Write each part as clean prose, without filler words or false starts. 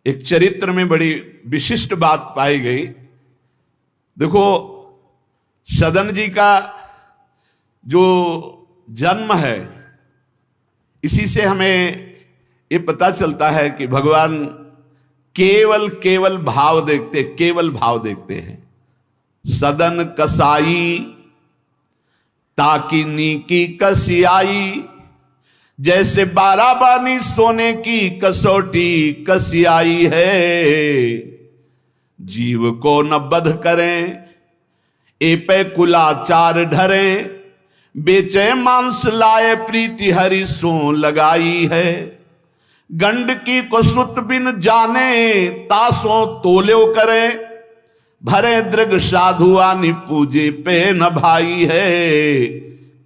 एक चरित्र में बड़ी विशिष्ट बात पाई गई। देखो, सदन जी का जो जन्म है, इसी से हमें ये पता चलता है कि भगवान केवल भाव देखते हैं। सदन कसाई ताकि नीकी कसियाई, जैसे बाराबानी सोने की कसौटी कसियाई है। जीव को न बध करें ए पे कुलाचार ढरें, बेचे मांस लाए प्रीति हरि सो लगाई है। गंडकी को सुत बिन जाने तासों तोल्यो करे, भरे दृग साधु आनि पूजे पे न भाई है।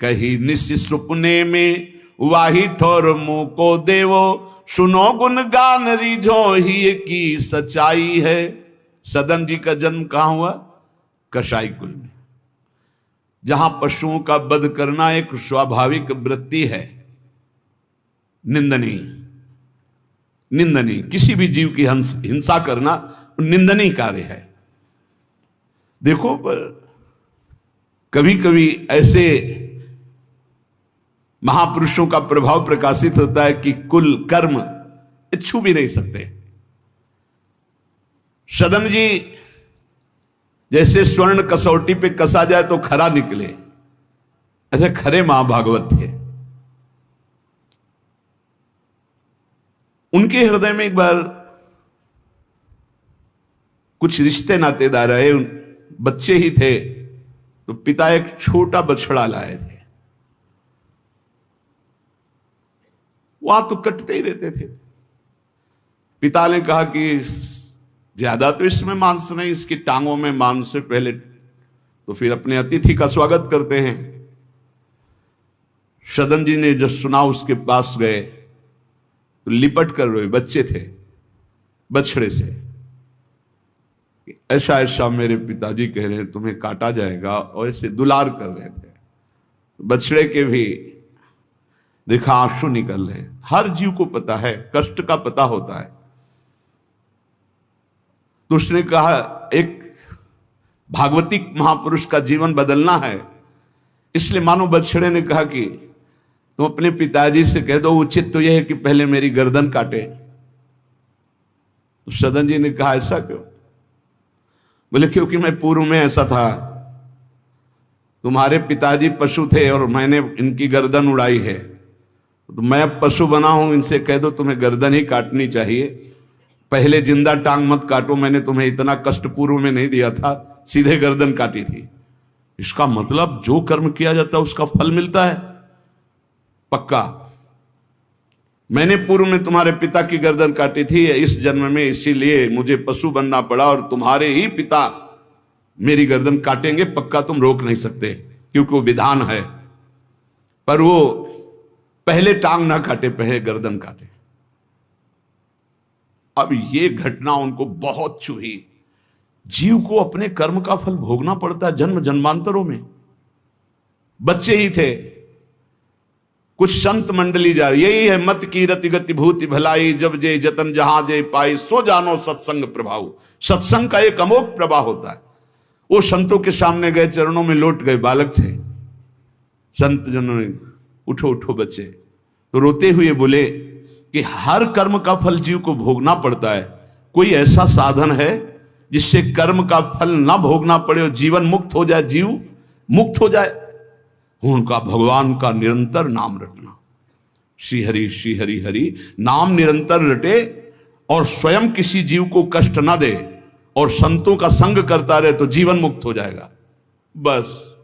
कही निशि सुपने में वाही ठोर मुंह को देवो, सुनो गुण गान रिझो ही की सच्चाई है। सदन जी का जन्म कहां हुआ? कसाई कुल में, जहां पशुओं का वध करना एक स्वाभाविक वृत्ति है, निंदनीय किसी भी जीव की हिंसा करना निंदनीय कार्य है। देखो, पर कभी कभी ऐसे महापुरुषों का प्रभाव प्रकाशित होता है कि कुल कर्म छू भी नहीं सकते। सदन जी जैसे स्वर्ण कसौटी पे कसा जाए तो खरा निकले, ऐसे खरे महाभागवत थे। उनके हृदय में एक बार कुछ रिश्ते नातेदार आए, बच्चे ही थे, तो पिता एक छोटा बछड़ा लाए थे। वहां तो कटते ही रहते थे। पिता ने कहा कि ज्यादा तो इसमें मांस नहीं, इसकी टांगों में मांस से पहले तो फिर अपने अतिथि का स्वागत करते हैं। सदन जी ने जब सुना उसके पास गए तो लिपट कर रोए। बच्चे थे, बछड़े से ऐसा ऐसा मेरे पिताजी कह रहे हैं तुम्हें काटा जाएगा, और ऐसे दुलार कर रहे थे। बछड़े के भी देखा आंसू निकल रहे। हर जीव को पता है, कष्ट का पता होता है। तो उसने कहा एक भागवतिक महापुरुष का जीवन बदलना है, इसलिए मानो बछड़े ने कहा कि तुम अपने पिताजी से कह दो, उचित तो यह है कि पहले मेरी गर्दन काटे। तो सदन जी ने कहा ऐसा क्यों? बोले क्योंकि मैं पूर्व में ऐसा था, तुम्हारे पिताजी पशु थे और मैंने इनकी गर्दन उड़ाई है, तो मैं अब पशु बना हूं, इनसे कह दो तुम्हें गर्दन ही काटनी चाहिए, पहले जिंदा टांग मत काटो, मैंने तुम्हें इतना कष्ट पूर्व में नहीं दिया था, सीधे गर्दन काटी थी। इसका मतलब जो कर्म किया जाता है उसका फल मिलता है पक्का। मैंने पूर्व में तुम्हारे पिता की गर्दन काटी थी इस जन्म में, इसीलिए मुझे पशु बनना पड़ा, और तुम्हारे ही पिता मेरी गर्दन काटेंगे पक्का, तुम रोक नहीं सकते, क्योंकि वो विधान है। पर वो पहले टांग ना काटे, पहले गर्दन काटे। अब ये घटना उनको बहुत छुई। जीव को अपने कर्म का फल भोगना पड़ता है जन्म जन्मांतरों में। बच्चे ही थे, कुछ संत मंडली जा रही, यही है मत की रति गति भूति भलाई, जब जे जतन जहां जे पाई, सो जानो सत्संग प्रभाव। सत्संग का एक अमोघ प्रभाव होता है। वो संतों के सामने गए, चरणों में लौट गए, बालक थे। संत जनों ने उठो उठो बच्चे, तो रोते हुए बोले कि हर कर्म का फल जीव को भोगना पड़ता है, कोई ऐसा साधन है जिससे कर्म का फल ना भोगना पड़े और जीवन मुक्त हो जाए, जीव मुक्त हो जाए? उनका भगवान का निरंतर नाम रटना, श्री हरि हरि नाम निरंतर रटे और स्वयं किसी जीव को कष्ट ना दे और संतों का संग करता रहे तो जीवन मुक्त हो जाएगा। बस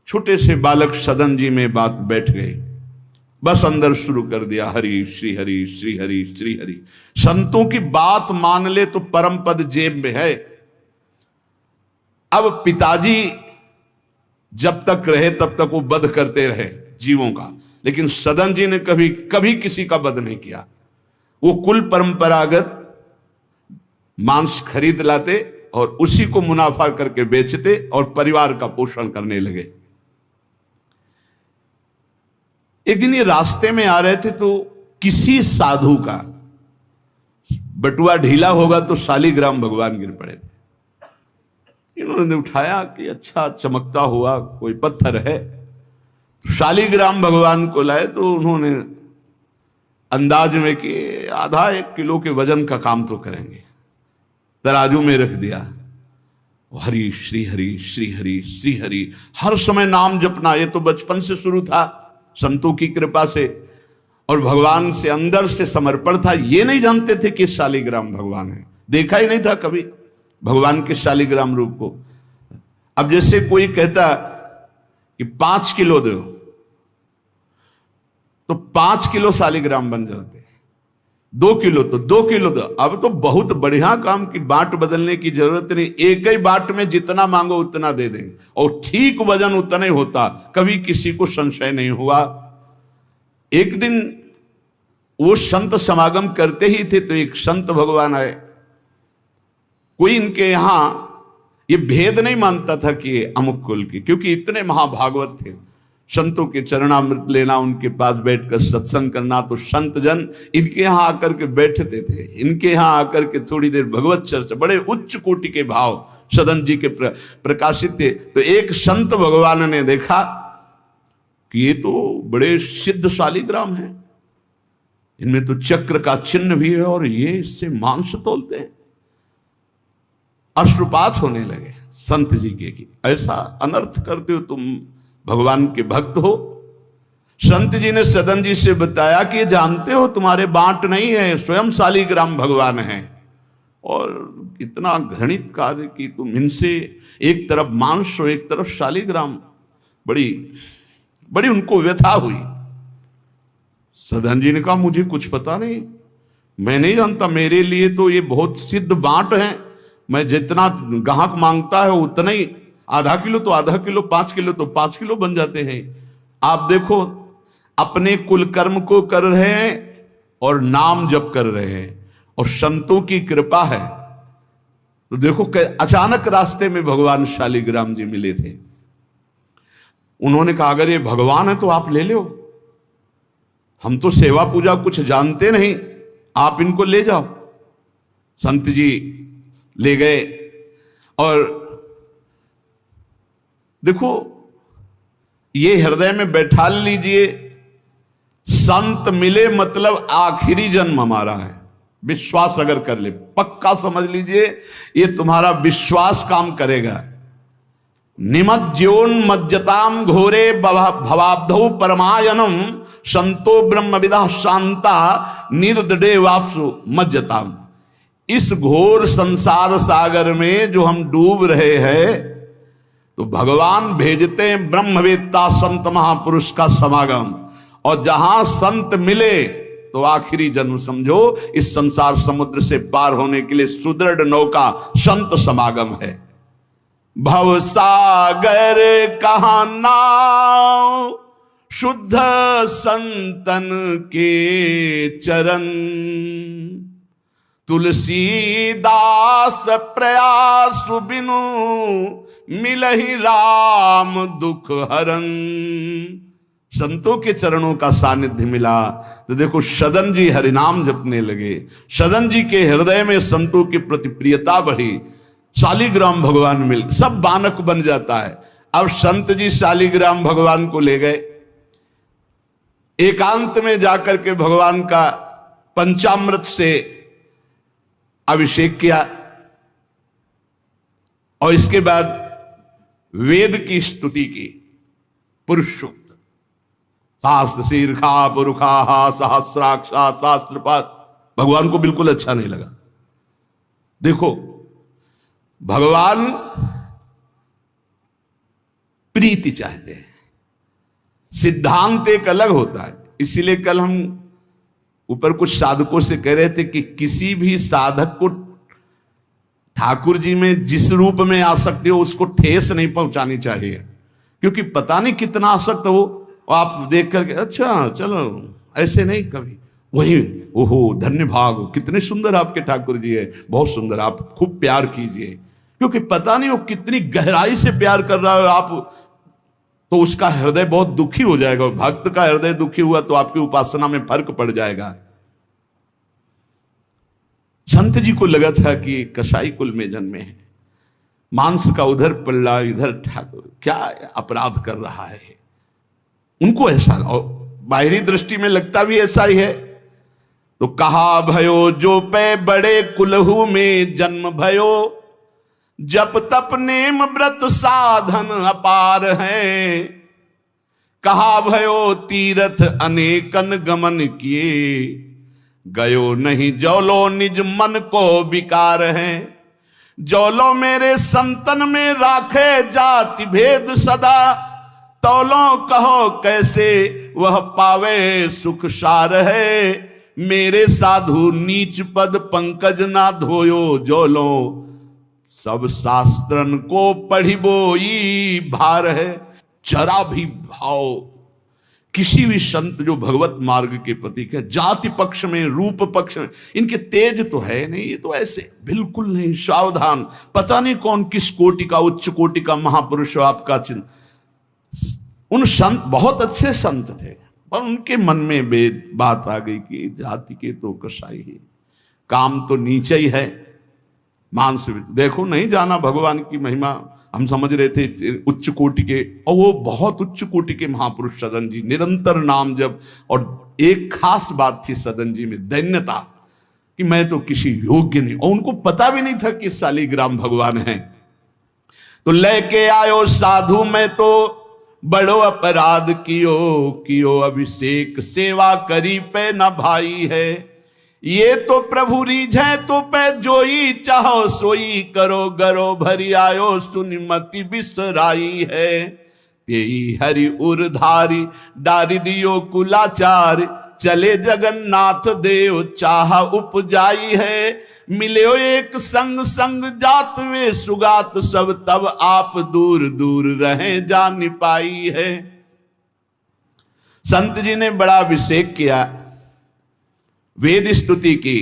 छोटे से बालक सदन जी में बात बैठ गई, बस अंदर शुरू कर दिया हरि श्री हरि श्री हरि श्री हरि। संतों की बात मान ले तो परम पद जेब में है। अब पिताजी जब तक रहे तब तक वो वध करते रहे जीवों का, लेकिन सदन जी ने कभी कभी किसी का वध नहीं किया। वो कुल परंपरागत मांस खरीद लाते और उसी को मुनाफा करके बेचते और परिवार का पोषण करने लगे। एक दिन ये रास्ते में आ रहे थे तो किसी साधु का बटुआ ढीला होगा तो शालिग्राम भगवान गिर पड़े थे। इन्होंने उठाया कि अच्छा चमकता हुआ कोई पत्थर है, तो शालिग्राम भगवान को लाए, तो उन्होंने अंदाज में कि आधा 1 किलो के वजन का काम तो करेंगे, तराजू में रख दिया। हरि श्री हरि श्री हरि श्री हरि, हर समय नाम जपना, ये तो बचपन से शुरू था संतों की कृपा से, और भगवान से अंदर से समर्पण था। ये नहीं जानते थे कि शालिग्राम भगवान है, देखा ही नहीं था कभी भगवान के शालिग्राम रूप को। अब जैसे कोई कहता कि 5 किलो दो, तो 5 किलो शालिग्राम बन जाते, 2 किलो तो 2 किलो दो। अब तो बहुत बढ़िया काम की बाट बदलने की जरूरत नहीं, एक ही बाट में जितना मांगो उतना दे देंगे, और ठीक वजन उतना ही होता, कभी किसी को संशय नहीं हुआ। एक दिन वो संत समागम करते ही थे, तो एक संत भगवान आए। कोई इनके यहां ये भेद नहीं मानता था कि ये अमुक कुल के, क्योंकि इतने महाभागवत थे। संतों के चरणामृत लेना, उनके पास बैठकर सत्संग करना, तो संत जन इनके यहां आकर के बैठते थे, इनके यहां आकर के थोड़ी देर भगवत चर्चा, बड़े उच्च कोटि के भाव सदन जी के प्रकाशित थे। तो एक संत भगवान ने देखा कि ये तो बड़े सिद्ध शालिग्राम हैं, इनमें तो चक्र का चिन्ह भी है, और ये इससे मांस तोलते हैं। अश्रुपात होने लगे संत जी के कि ऐसा अनर्थ करते हो तुम, भगवान के भक्त हो। संत जी ने सदन जी से बताया कि जानते हो तुम्हारे बांट नहीं है, स्वयं शालिग्राम भगवान है, और इतना घृणित कार्य कि तुम इनसे एक तरफ मांस और एक तरफ शालिग्राम, बड़ी बड़ी उनको व्यथा हुई। सदन जी ने कहा मुझे कुछ पता नहीं, मैं नहीं जानता, मेरे लिए तो ये बहुत सिद्ध बांट है, मैं जितना ग्राहक मांगता है उतना ही, आधा किलो तो आधा किलो, 5 किलो तो 5 किलो बन जाते हैं। आप देखो अपने कुल कर्म को कर रहे हैं और नाम जप कर रहे हैं, और संतों की कृपा है। तो देखो अचानक रास्ते में भगवान शालिग्राम जी मिले थे। उन्होंने कहा अगर ये भगवान है तो आप ले लो, हम तो सेवा पूजा कुछ जानते नहीं, आप इनको ले जाओ। संत जी ले गए, और देखो ये हृदय में बैठा लीजिए, संत मिले मतलब आखिरी जन्म हमारा है। विश्वास अगर कर ले, पक्का समझ लीजिए, ये तुम्हारा विश्वास काम करेगा। निमज्जोन्मज्जताम घोरे भवाब्धौ परमायनम संतो ब्रह्मविदा शांता निर्दडे वापसु मज्जताम। इस घोर संसार सागर में जो हम डूब रहे हैं, तो भगवान भेजते हैं ब्रह्मवेत्ता संत महापुरुष का समागम, और जहां संत मिले तो आखिरी जन्म समझो इस संसार समुद्र से पार होने के लिए सुदृढ़ नौका संत समागम है। भव सागर कहा नाव, शुद्ध संतन के चरण, तुलसीदास प्रयास बिनु मिलहि राम दुख हरन। संतों के चरणों का सानिध्य मिला तो देखो सदन जी हरिनाम जपने लगे, सदन जी के हृदय में संतों के प्रति प्रियता बढ़ी, शालिग्राम भगवान मिल, सब बानक बन जाता है। अब संत जी शालिग्राम भगवान को ले गए, एकांत में जाकर के भगवान का पंचामृत से अभिषेक किया, और इसके बाद वेद की स्तुति की, पुरुष सूक्त, शास्त्र शीर्षा पुरुषा सहस्राक्षा शास्त्रपात। भगवान को बिल्कुल अच्छा नहीं लगा। देखो भगवान प्रीति चाहते हैं, सिद्धांत एक अलग होता है। इसीलिए कल हम ऊपर कुछ साधकों से कह रहे थे कि किसी भी साधक को ठाकुर जी में जिस रूप में आसक्ति हो उसको ठेस नहीं पहुंचानी चाहिए, क्योंकि पता नहीं कितना आसक्त हो, आप देख करके अच्छा चलो, ऐसे नहीं कभी वही ओहो धन्य भाग, कितने सुंदर आपके ठाकुर जी है, बहुत सुंदर, आप खूब प्यार कीजिए, क्योंकि पता नहीं वो कितनी गहराई से प्यार कर रहा है आप, तो उसका हृदय बहुत दुखी हो जाएगा। भक्त का हृदय दुखी हुआ तो आपकी उपासना में फर्क पड़ जाएगा। संत जी को लगा था कि कसाई कुल में जन्मे हैं, मांस का उधर पल्ला इधर ठाकुर, क्या अपराध कर रहा है। उनको ऐसा, और बाहरी दृष्टि में लगता भी ऐसा ही है। तो कहा भयो जो पे बड़े कुलहू में जन्म भयो, जप तप नेम व्रत साधन अपार है। कहा भयो तीर्थ अनेकन गमन किए, गयो नहीं जौलो निज मन को विकार है। जौलो मेरे संतन में राखे जाति भेद सदा, तौलो कहो कैसे वह पावे सुख सार है। मेरे साधु नीच पद पंकज ना धोयो, जौलो सब शास्त्रन को पढ़िबोई भार है। जरा भी भाव किसी भी संत जो भगवत मार्ग के प्रतीक है, जाति पक्ष में रूप पक्ष में इनके तेज तो है नहीं, ये तो ऐसे बिल्कुल नहीं, सावधान। पता नहीं कौन किस कोटि का, उच्च कोटि का महापुरुष आपका चिन्ह। उन संत बहुत अच्छे संत थे, पर उनके मन में बात आ गई कि जाति के तो कसाई ही, काम तो नीचे ही है, मांस। देखो नहीं जाना भगवान की महिमा, हम समझ रहे थे उच्च कोटि के, और वो बहुत उच्च कोटि के महापुरुष सदन जी, निरंतर नाम जप। और एक खास बात थी सदन जी में, दैन्यता, कि मैं तो किसी योग्य नहीं, और उनको पता भी नहीं था कि शालिग्राम भगवान हैं। तो लेके आयो साधु मैं तो बड़ो अपराध कियो अभिषेक सेवा करी पे न भाई है। ये तो प्रभु रीझे तो पे जोई चाहो सोई, करो गरो भरी आयो सुनिमति बिसराई है। तेई हरि उरधारी डारी दियो कुलाचार, चले जगन्नाथ देव चाह उपजाई है। मिलो एक संग संग जात वे सुगात सब, तब आप दूर दूर रहे जा निपाई है। संत जी ने बड़ा अभिषेक किया, वेद स्तुति की,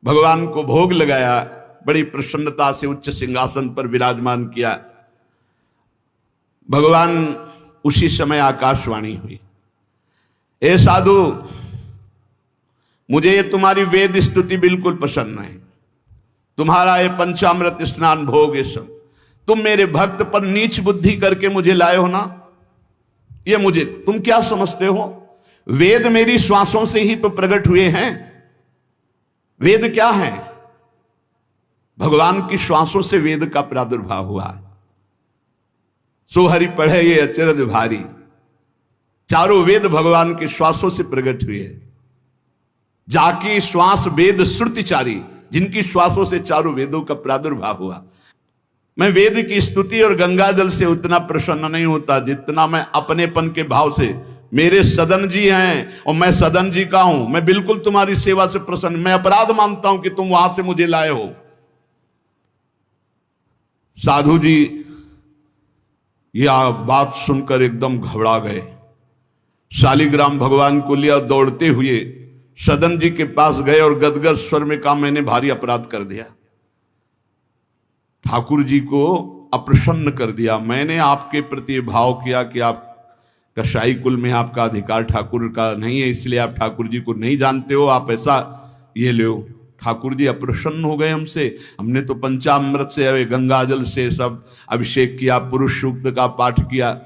भगवान को भोग लगाया, बड़ी प्रसन्नता से उच्च सिंहासन पर विराजमान किया। भगवान उसी समय आकाशवाणी हुई, ए साधु, मुझे ये तुम्हारी वेद स्तुति बिल्कुल पसंद नहीं, तुम्हारा ये पंचामृत स्नान भोग, ये सब तुम मेरे भक्त पर नीच बुद्धि करके मुझे लाए हो ना। ये मुझे तुम क्या समझते हो, वेद मेरी श्वासों से ही तो प्रकट हुए हैं। वेद क्या है, भगवान की श्वासों से वेद का प्रादुर्भाव हुआ है। सो हरि पढ़े ये अचरज भारी, चारों वेद भगवान के श्वासों से प्रकट हुए हैं। जाकी श्वास वेद श्रुतिचारी, जिनकी श्वासों से चारों वेदों का प्रादुर्भाव हुआ। मैं वेद की स्तुति और गंगाजल से उतना प्रसन्न नहीं होता जितना मैं अपनेपन के भाव से, मेरे सदन जी हैं और मैं सदन जी का हूं, मैं बिल्कुल तुम्हारी सेवा से प्रसन्न, मैं अपराध मानता हूं कि तुम वहां से मुझे लाए हो। साधु जी यह बात सुनकर एकदम घबरा गए, शालिग्राम भगवान को लिया, दौड़ते हुए सदन जी के पास गए और गदगद स्वर में कहा, मैंने भारी अपराध कर दिया, ठाकुर जी को अप्रसन्न कर दिया। मैंने आपके प्रति भाव किया कि आप कसाई कुल में आपका अधिकार ठाकुर का नहीं है, इसलिए आप ठाकुर जी को नहीं जानते हो, आप ऐसा ये लो। ठाकुर जी अप्रसन्न हो गए हमसे, हमने तो पंचामृत से, गंगाजल से सब अभिषेक किया, पुरुष सूक्त का पाठ किया,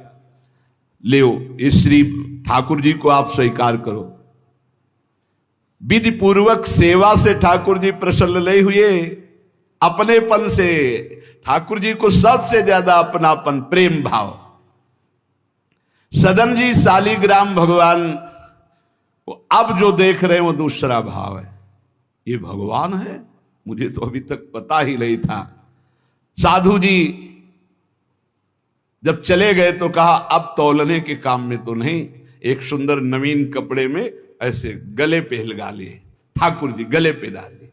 ले इस श्री ठाकुर जी को आप स्वीकार करो। विधि पूर्वक सेवा से ठाकुर जी प्रसन्न नहीं हुए, अपनेपन से ठाकुर जी को सबसे ज्यादा अपनापन, प्रेम भाव। सदन जी शालिग्राम भगवान को अब जो देख रहे हैं वो दूसरा भाव है, ये भगवान है, मुझे तो अभी तक पता ही नहीं था। साधु जी जब चले गए तो कहा, अब तौलने के काम में तो नहीं, एक सुंदर नवीन कपड़े में ऐसे गले पे लगा लिए, ठाकुर जी गले पे डाल लिए।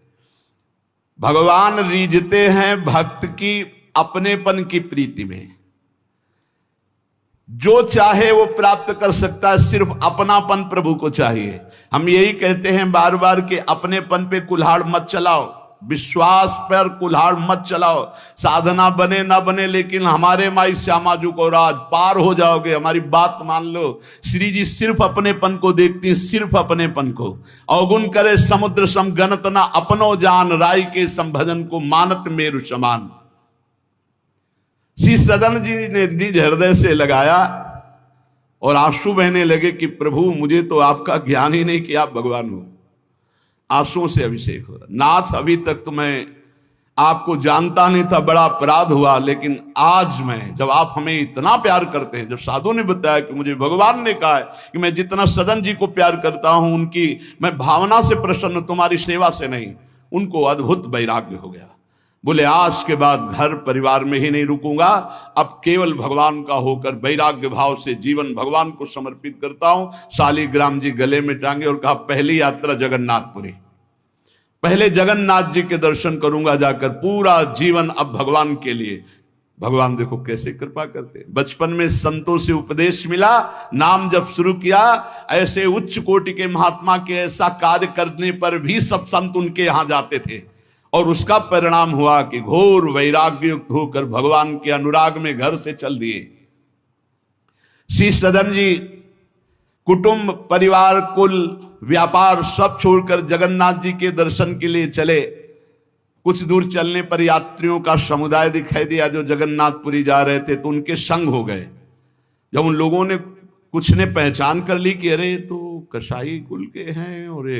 भगवान रीझते हैं भक्त की अपनेपन की प्रीति में, जो चाहे वो प्राप्त कर सकता है, सिर्फ अपनापन प्रभु को चाहिए। हम यही कहते हैं बार बार कि अपनेपन पे कुल्हाड़ मत चलाओ, विश्वास पर कुल्हाड़ मत चलाओ। साधना बने ना बने, लेकिन हमारे माई श्यामा जी को राज पार हो जाओगे। हमारी बात मान लो। श्री जी सिर्फ अपनेपन को देखती हैं, सिर्फ अपनेपन को। अवगुण करे समुद्र सम गणत ना अपनो जान, राय के संभजन को मानत मेरु समान। श्री सदन जी ने निज हृदय से लगाया और आंसू बहने लगे कि प्रभु मुझे तो आपका ज्ञान ही नहीं कि आप भगवान हो। आंसुओं से अभिषेक हो रहा। नाथ अभी तक तो मैं आपको जानता नहीं था, बड़ा अपराध हुआ, लेकिन आज मैं, जब आप हमें इतना प्यार करते हैं, जब साधु ने बताया कि मुझे भगवान ने कहा है कि मैं जितना सदन जी को प्यार करता हूं, उनकी मैं भावना से प्रसन्न, तुम्हारी सेवा से नहीं, उनको अद्भुत वैराग्य हो गया। बोले आज के बाद घर परिवार में ही नहीं रुकूंगा, अब केवल भगवान का होकर वैराग्य भाव से जीवन भगवान को समर्पित करता हूं। शालिग्राम जी गले में टांगे और कहा पहली यात्रा जगन्नाथपुरी, पहले जगन्नाथ जी के दर्शन करूंगा जाकर, पूरा जीवन अब भगवान के लिए। भगवान देखो कैसे कृपा करते। बचपन में संतों से उपदेश मिला, नाम जब शुरू किया, ऐसे उच्च कोटि के महात्मा के ऐसा कार्य करने पर भी सब संत उनके यहां जाते थे, और उसका परिणाम हुआ कि घोर वैराग्य युक्त होकर भगवान के अनुराग में घर से चल दिए। श्री सदन जी कुटुंब परिवार कुल व्यापार सब छोड़कर जगन्नाथ जी के दर्शन के लिए चले। कुछ दूर चलने पर यात्रियों का समुदाय दिखाई दिया जो जगन्नाथपुरी जा रहे थे, तो उनके संग हो गए। जब उन लोगों ने, कुछ ने पहचान कर ली कि अरे तो कसाई कुल के हैं, और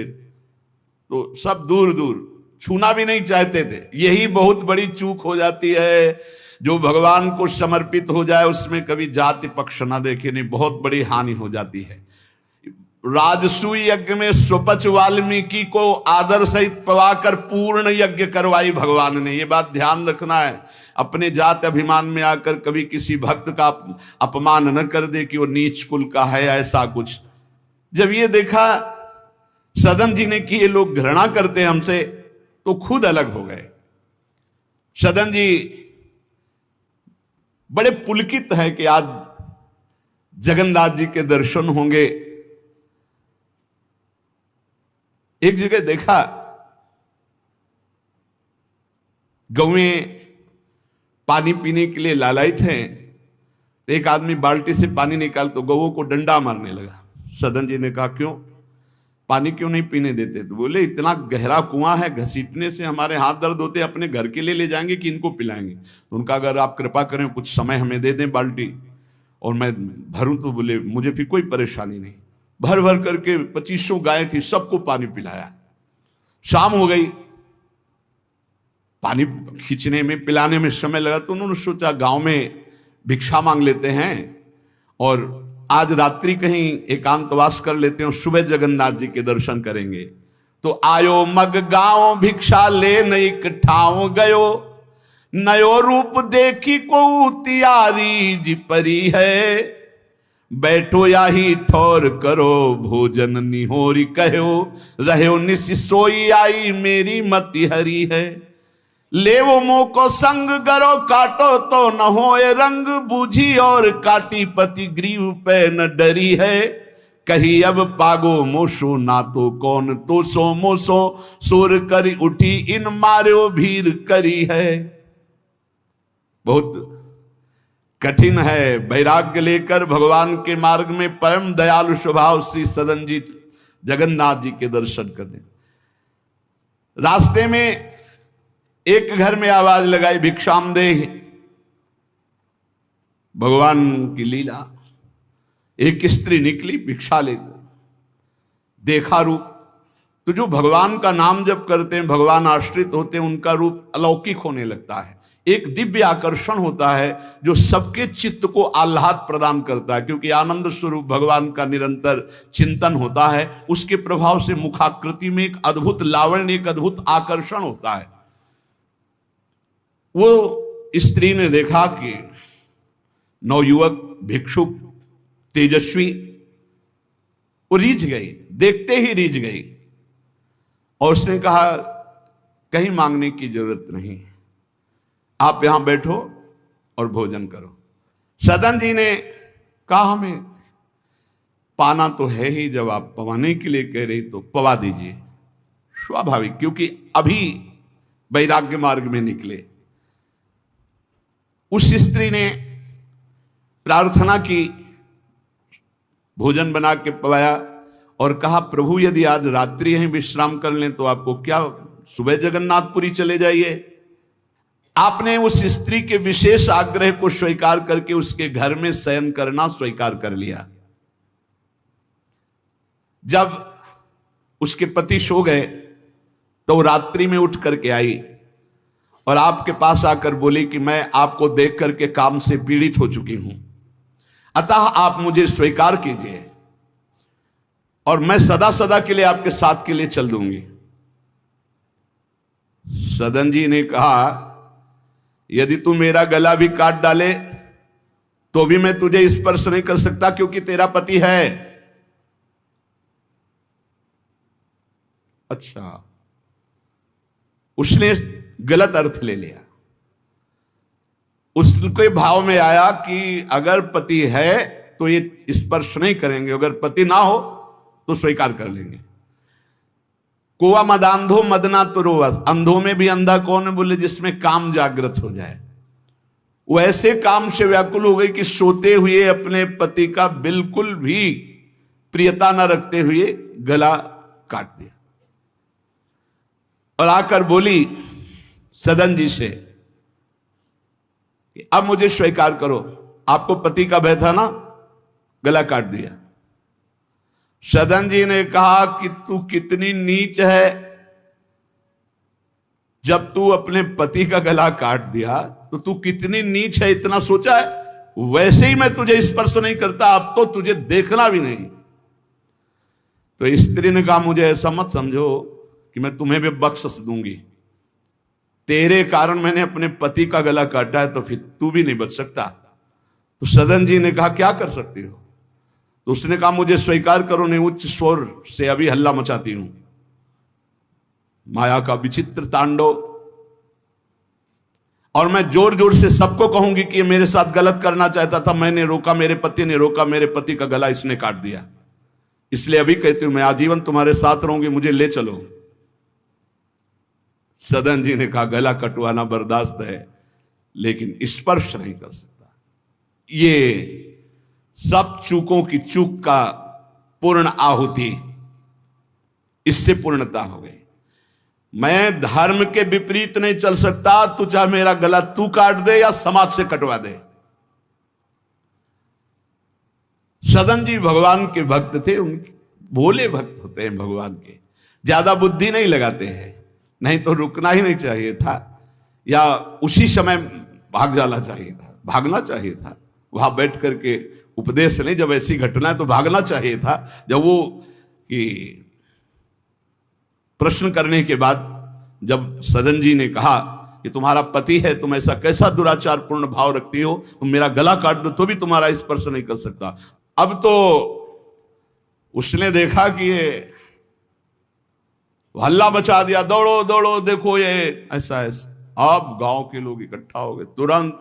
तो सब दूर दूर छूना भी नहीं चाहते थे। यही बहुत बड़ी चूक हो जाती है। जो भगवान को समर्पित हो जाए उसमें कभी जाति पक्ष ना देखे, नहीं, बहुत बड़ी हानि हो जाती है। राजसूय यज्ञ में स्वपच वाल्मीकि को आदर सहित पवाकर पूर्ण यज्ञ करवाई भगवान ने। ये बात ध्यान रखना है। अपने जात अभिमान में आकर कभी किसी भक्त का अपमान न कर दे कि वो नीच कुल का है, ऐसा कुछ। जब ये देखा सदन जी ने कि ये लोग घृणा करते हमसे, तो खुद अलग हो गए। सदन जी बड़े पुलकित है कि आज जगन्नाथ जी के दर्शन होंगे। एक जगह देखा, गौएं पानी पीने के लिए लालायित हैं। एक आदमी बाल्टी से पानी निकाल तो गौओं को डंडा मारने लगा। सदन जी ने कहा क्यों, पानी क्यों नहीं पीने देते? तो बोले इतना गहरा कुआं है, घसीटने से हमारे हाथ दर्द होते, अपने घर के लिए ले जाएंगे कि इनको पिलाएंगे? तो उनका अगर आप कृपा करें कुछ समय हमें दे दें बाल्टी और मैं भरूं, तो बोले मुझे भी कोई परेशानी नहीं। भर भर करके 2500 गायें थी, सबको पानी पिलाया। शाम हो गई, पानी खींचने में पिलाने में समय लगा, तो उन्होंने सोचा गांव में भिक्षा मांग लेते हैं और आज रात्रि कहीं एकांतवास कर लेते हैं, सुबह जगन्नाथ जी के दर्शन करेंगे। तो आयो मग गांव भिक्षा ले नई ठाव गयो, नयो रूप देखी को तियारी जी परी है, बैठो या ही ठौर करो भोजन निहोरी कहो, रहो निस सोई आई मेरी मति हरी है, ले वो मुंह को संग गरो काटो तो न होए रंग, बूझी और काटी पति ग्रीव पे न डरी है, कही अब पागो मोशो ना तो कौन तो सो मोसो, सुर करी उठी इन मार्यो भीर करी है। बहुत कठिन है। वैराग्य लेकर भगवान के मार्ग में परम दयालु स्वभाव श्री सदन जी जगन्नाथ जी के दर्शन करने। रास्ते में एक घर में आवाज लगाई भिक्षाम दे। भगवान की लीला, एक स्त्री निकली भिक्षा लेकर, देखा रूप। तो जो भगवान का नाम जप करते हैं, भगवान आश्रित होते हैं, उनका रूप अलौकिक होने लगता है। एक दिव्य आकर्षण होता है जो सबके चित्त को आह्लाद प्रदान करता है, क्योंकि आनंद स्वरूप भगवान का निरंतर चिंतन होता है। उसके प्रभाव से मुखाकृति में एक अद्भुत लावण्य, एक अद्भुत आकर्षण होता है। वो स्त्री ने देखा कि नवयुवक भिक्षुक तेजस्वी, वो रीझ गई, देखते ही रीझ गई, और उसने कहा कहीं मांगने की जरूरत नहीं, आप यहां बैठो और भोजन करो। सदन जी ने कहा हमें पाना तो है ही, जब आप पवाने के लिए कह रही तो पवा दीजिए। स्वाभाविक, क्योंकि अभी वैराग्य मार्ग में निकले। उस स्त्री ने प्रार्थना की, भोजन बना के पवाया और कहा, प्रभु यदि आज रात्रि यहीं विश्राम कर लें तो आपको क्या, सुबह जगन्नाथपुरी चले जाइए। आपने उस स्त्री के विशेष आग्रह को स्वीकार करके उसके घर में शयन करना स्वीकार कर लिया। जब उसके पति सो गए तो रात्रि में उठ करके आई और आपके पास आकर बोली कि मैं आपको देख करके काम से पीड़ित हो चुकी हूं, अतः आप मुझे स्वीकार कीजिए और मैं सदा सदा के लिए आपके साथ के लिए चल दूंगी। सदन जी ने कहा, यदि तू मेरा गला भी काट डाले तो भी मैं तुझे स्पर्श नहीं कर सकता, क्योंकि तेरा पति है। अच्छा, उसने गलत अर्थ ले लिया। उसके भाव में आया कि अगर पति है तो ये स्पर्श नहीं करेंगे, अगर पति ना हो तो स्वीकार कर लेंगे। कोवा मदांधो मदना तो रोवा, अंधों में भी अंधा कौन है, बोले जिसमें काम जागृत हो जाए। वो ऐसे काम से व्याकुल हो गई कि सोते हुए अपने पति का बिल्कुल भी प्रियता न रखते हुए गला काट दिया और आकर बोली सदन जी से, अब मुझे स्वीकार करो, आपको पति का भय था ना, गला काट दिया। सदन जी ने कहा कि तू कितनी नीच है, जब तू अपने पति का गला काट दिया तो तू कितनी नीच है, इतना सोचा है? वैसे ही मैं तुझे स्पर्श नहीं करता, अब तो तुझे देखना भी नहीं। तो स्त्री ने कहा, मुझे ऐसा मत समझो कि मैं तुम्हें भी बख्श दूंगी, तेरे कारण मैंने अपने पति का गला काटा है, तो फिर तू भी नहीं बच सकता। तो सदन जी ने कहा, क्या कर सकती हो? तो उसने कहा, मुझे स्वीकार करो, नहीं उच्च स्वर से अभी हल्ला मचाती हूं। माया का विचित्र तांडव, और मैं जोर जोर से सबको कहूंगी कि ये मेरे साथ गलत करना चाहता था, मैंने रोका, मेरे पति ने रोका, मेरे पति का गला इसने काट दिया, इसलिए अभी कहती हूं मैं आजीवन तुम्हारे साथ रहूंगी, मुझे ले चलो। सदन जी ने कहा, गला कटवाना बर्दाश्त है लेकिन स्पर्श नहीं कर सकता। ये सब चूकों की चूक का पूर्ण आहुति, इससे पूर्णता हो गई। मैं धर्म के विपरीत नहीं चल सकता, तू चाहे मेरा गला तू काट दे या समाज से कटवा दे। सदन जी भगवान के भक्त थे, उनके भोले भक्त होते हैं भगवान के, ज्यादा बुद्धि नहीं लगाते हैं, नहीं तो रुकना ही नहीं चाहिए था या उसी समय भाग जाना चाहिए था, भागना चाहिए था। वहां बैठ करके उपदेश नहीं, जब ऐसी घटना है तो भागना चाहिए था। जब वो कि प्रश्न करने के बाद जब सदन जी ने कहा कि तुम्हारा पति है, तुम ऐसा कैसा दुराचार पूर्ण भाव रखती हो, तुम मेरा गला काट दो तो भी तुम्हारा स्पर्श नहीं कर सकता। अब तो उसने देखा कि ये हल्ला बचा दिया, दौड़ो दौड़ो, देखो ये ऐसा ऐसा। अब गांव के लोग इकट्ठा हो गए, तुरंत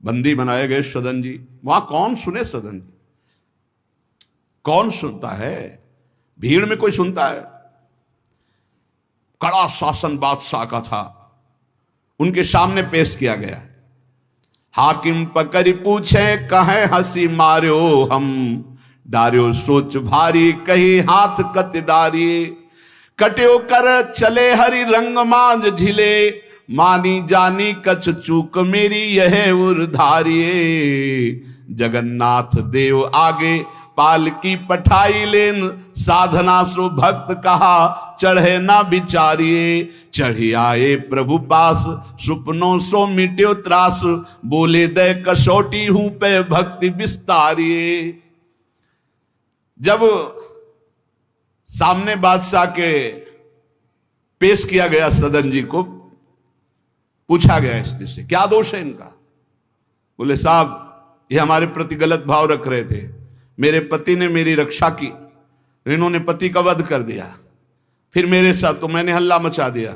बंदी बनाए गए सदन जी। वहां कौन सुने सदन जी, कौन सुनता है? भीड़ में कोई सुनता है? कड़ा शासन बादशाह का था, उनके सामने पेश किया गया। हाकिम पकड़ पूछे, कहे हंसी मार्यो हम, डार्यो सोच भारी, कही हाथ कत डारी। कट्यो कर चले हरि रंग मांझ ढिले, मानी जानी कछ चूक मेरी यह उर्धारिये। जगन्नाथ देव आगे पालकी पठाई लेन, साधना सो भक्त कहा चढ़े ना बिचारिये। चढ़ी आए प्रभु पास, सुपनों सो मिट्यो त्रास, बोले दे कसौटी हूं पे भक्ति विस्तारिये। जब सामने बादशाह के पेश किया गया, सदन जी को पूछा गया स्त्री से, क्या दोष है इनका? बोले साहब, ये हमारे प्रति गलत भाव रख रहे थे, मेरे पति ने मेरी रक्षा की, इन्होंने पति का वध कर दिया, फिर मेरे साथ तो मैंने हल्ला मचा दिया,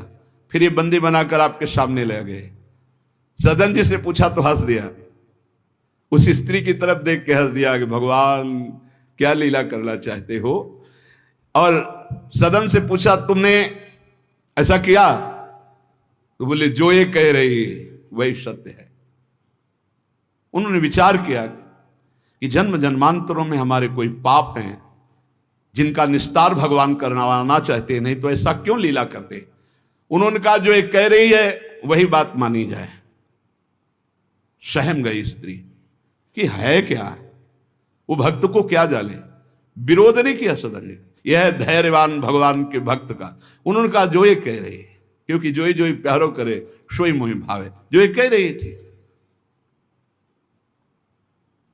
फिर ये बंदी बनाकर आपके सामने ले गए। सदन जी से पूछा तो हंस दिया, उस स्त्री की तरफ देख के हंस दिया कि भगवान क्या लीला करना चाहते हो। और सदन से पूछा, तुमने ऐसा किया? तो बोले जो ये कह रही है वही सत्य है। उन्होंने विचार किया कि जन्म जन्मांतरों में हमारे कोई पाप हैं जिनका निस्तार भगवान करवाना चाहते, नहीं तो ऐसा क्यों लीला करते। उन्होंने कहा जो ये कह रही है वही बात मानी जाए। सहम गई स्त्री कि है क्या, वो भक्त को क्या जाने। विरोध नहीं किया सदन ने, यह धैर्यवान भगवान के भक्त का। उन्होंने कहा जो ये कह रही है, क्योंकि जो ही प्यारो करे सोई मोहि भावे, जो ये कह रही थी।